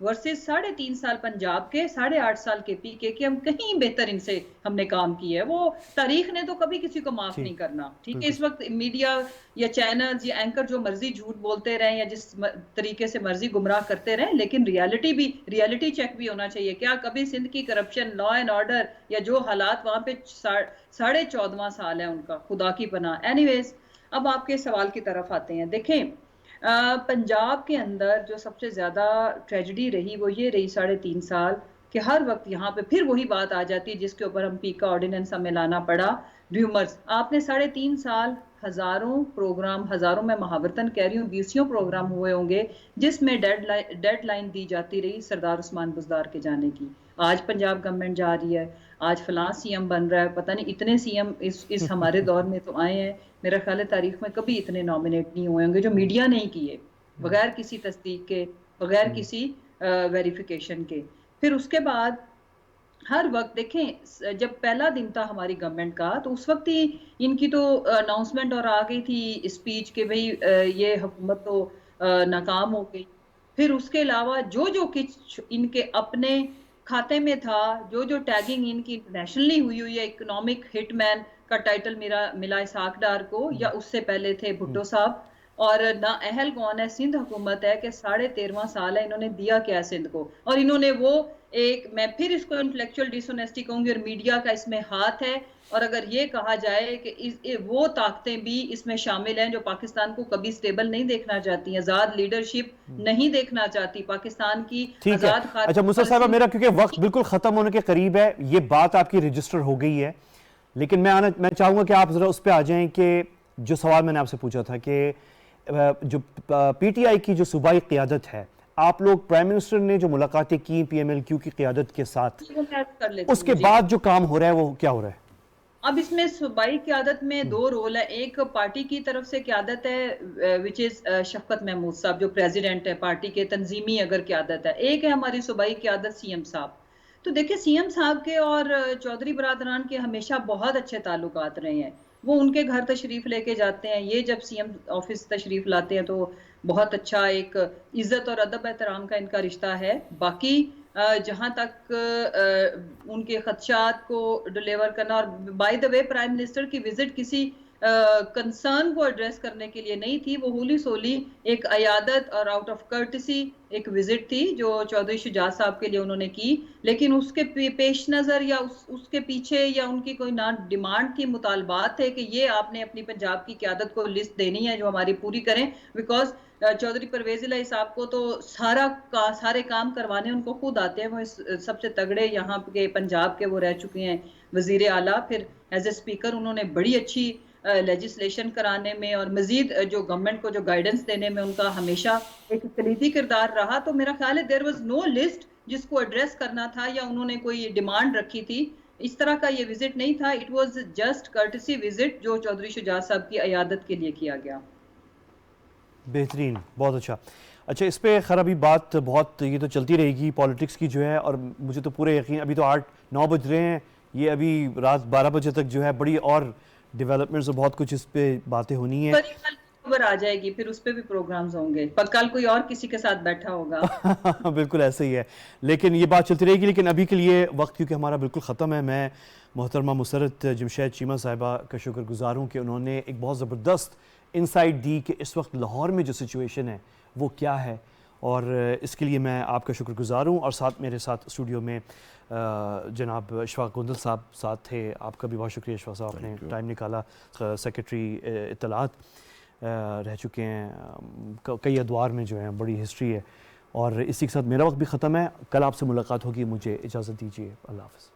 [SPEAKER 3] ورسز 3.5 سال پنجاب کے، 8.5 سال کے پی کے ہم کہیں بہتر ان سے ہم نے کام کیا ہے. وہ تاریخ نے تو کبھی کسی کو معاف نہیں کرنا. ٹھیک ہے، اس وقت میڈیا یا چینلز یا اینکر جو مرضی جھوٹ بولتے رہیں یا جس طریقے سے مرضی گمراہ کرتے رہیں، لیکن ریالٹی چیک بھی ہونا چاہیے. کیا کبھی سندھ کی کرپشن، لا اینڈ آرڈر یا جو حالات وہاں پہ 14.5 سال ہے ان کا، خدا کی پناہ. اینی ویز، اب آپ کے سوال کی طرف آتے ہیں. دیکھیں، پنجاب کے اندر جو سب سے زیادہ ٹریجڈی رہی وہ یہ رہی 3.5 سال کہ ہر وقت یہاں پہ پھر وہی بات آ جاتی ہے جس کے اوپر ہم پی کا آرڈیننس ہمیں لانا پڑا، ریومرز. آپ نے 3.5 سال ہزاروں پروگرام، ہزاروں میں محاورتاً کہہ رہی ہوں 20 پروگرام ہوئے ہوں گے جس میں ڈیڈ لائن دی جاتی رہی سردار عثمان بزدار کے جانے کی. آج پنجاب گورنمنٹ جا رہی ہے، آج فلاں سی ایم بن رہا ہے، پتہ نہیں اتنے سی ایم اس ہمارے دور میں تو آئے ہیں، میرا خیال ہے تاریخ میں کبھی اتنے نامنیٹ نہیں ہوئے ہوں گے جو میڈیا نہیں کیے، بغیر کسی تصدیق کے، بغیر کسی ویریفیکیشن کے. پھر اس کے بعد ہر وقت دیکھیں، جب پہلا دن تھا ہماری گورنمنٹ کا تو اس وقت ہی ان کی تو اناؤنسمنٹ اور آ گئی تھی اسپیچ کہ بھئی یہ حکومت تو ناکام ہو گئی. پھر اس کے علاوہ جو کچھ ان کے اپنے کھاتے میں تھا، جو ٹیگنگ ان کی انٹرنیشنلی ہوئی ہے، اکنامک ہٹ مین کا ٹائٹل ملا اسحاق ڈار کو، یا اس سے پہلے تھے بھٹو صاحب. اور نا اہل کون ہے، سندھ حکومت ہے کہ 13.5 سال ہے، انہوں نے دیا کیا سندھ کو. اور انہوں نے وہ میں پھر اس کو انٹلیکچوئل ڈسونیسٹی کہوں گی، اور میڈیا کا اس میں ہاتھ ہے. اور اگر یہ کہا جائے کہ وہ طاقتیں بھی اس میں شامل ہیں جو پاکستان کو کبھی سٹیبل نہیں دیکھنا چاہتی ہیں، آزاد لیڈرشپ نہیں دیکھنا چاہتی پاکستان کی. آزاد خارجہ.
[SPEAKER 1] اچھا مصطفیٰ صاحبہ، میرا کیونکہ وقت بالکل ختم ہونے کے قریب ہے، یہ بات آپ کی رجسٹر ہو گئی ہے، لیکن میں چاہوں گا کہ آپ ذرا اس پہ آ جائیں کہ جو سوال میں نے آپ سے پوچھا تھا کہ جو پی ٹی آئی کی جو صوبائی قیادت ہے، آپ لوگ پرائم منسٹر نے جو ملاقاتیں کی پی ایم ایل کیو کی قیادت کے ساتھ، اس کے بعد جو کام ہو رہا ہے وہ کیا ہو رہا ہے؟
[SPEAKER 3] اب اس میں صوبائی قیادت میں 2 رول ہے. ایک پارٹی کی طرف سے قیادت ہے وچ از شفقت محمود صاحب جو پریزیڈنٹ ہے پارٹی کے، تنظیمی اگر قیادت ہے. ایک ہے ہماری صوبائی قیادت سی ایم صاحب. تو دیکھیں سی ایم صاحب کے اور چودھری برادران کے ہمیشہ بہت اچھے تعلقات رہے ہیں. وہ ان کے گھر تشریف لے کے جاتے ہیں، یہ جب سی ایم آفس تشریف لاتے ہیں تو بہت اچھا ایک عزت اور ادب احترام کا ان کا رشتہ ہے. باقی جہاں تک ان کے خدشات کو ڈیلیور کرنا، اور by the way prime minister کی وزٹ کسی کنسرن کو ایڈریس کرنے کے لیے نہیں تھی، وہ ہولی سولی ایک عیادت اور آؤٹ آف کرٹسی ایک وزٹ تھی جو چودھری شجاعت صاحب کے لیے انہوں نے کی. لیکن اس کے پیش نظر یا اس کے پیچھے یا ان کی کوئی نہ ڈیمانڈ کی مطالبات تھے کہ یہ آپ نے اپنی پنجاب کی قیادت کو لسٹ دینی ہے جو ہماری پوری کریں، بیکاز چودھری پرویز الہی صاحب کو تو سارے کام کروانے ان کو خود آتے ہیں. وہ سب سے تگڑے یہاں کے پنجاب کے وہ رہ چکے ہیں وزیر اعلیٰ. پھر ایز اے اسپیکر انہوں نے بڑی اچھی لیجسلیشن کرانے میں اور مزید جو گورنمنٹ کو جو گائیڈنس دینے میں ان کا ہمیشہ ایک کلیدی کردار رہا. تو میرا خیال ہے دیر واز نو لسٹ جس کو ایڈریس کرنا تھا یا انہوں نے کوئی ڈیمانڈ رکھی تھی. اس طرح کا یہ وزٹ نہیں تھا. It was just courtesy visit جو چودھری شجاعت صاحب کی عیادت کے لیے کیا گیا.
[SPEAKER 1] بہترین، بہت اچھا. اچھا، اس پہ خیر ابھی بات بہت یہ تو چلتی رہے گی پالیٹکس کی جو ہے، اور مجھے تو پورے یقین، ابھی تو 8-9 بج رہے ہیں، یہ ابھی رات 12 بجے تک جو ہے بڑی اور ڈیولپمنٹس اور بہت کچھ اس پہ باتیں ہونی ہیں.
[SPEAKER 3] خبر آ جائے گی، پھر اس پہ بھی پروگرامز ہوں گے، پر کل کوئی اور کسی کے ساتھ بیٹھا ہوگا.
[SPEAKER 1] بالکل ایسے ہی ہے، لیکن یہ بات چلتی رہے گی. لیکن ابھی کے لیے وقت کیونکہ ہمارا بالکل ختم ہے. میں محترمہ مسرت جمشید چیمہ صاحبہ کا شکر گزار ہوں کہ انہوں نے ایک بہت زبردست انسائٹ دی کہ اس وقت لاہور میں جو سچویشن ہے وہ کیا ہے، اور اس کے لیے میں آپ کا شکر گزار ہوں. اور میرے ساتھ اسٹوڈیو میں جناب اشفاق گوندل صاحب ساتھ تھے. آپ کا بھی بہت شکریہ اشفاق صاحب، آپ نے ٹائم نکالا. سیکرٹری اطلاعات رہ چکے ہیں کئی ادوار میں جو ہیں، بڑی ہسٹری ہے. اور اسی کے ساتھ میرا وقت بھی ختم ہے. کل آپ سے ملاقات ہوگی، مجھے اجازت دیجیے. اللہ حافظ.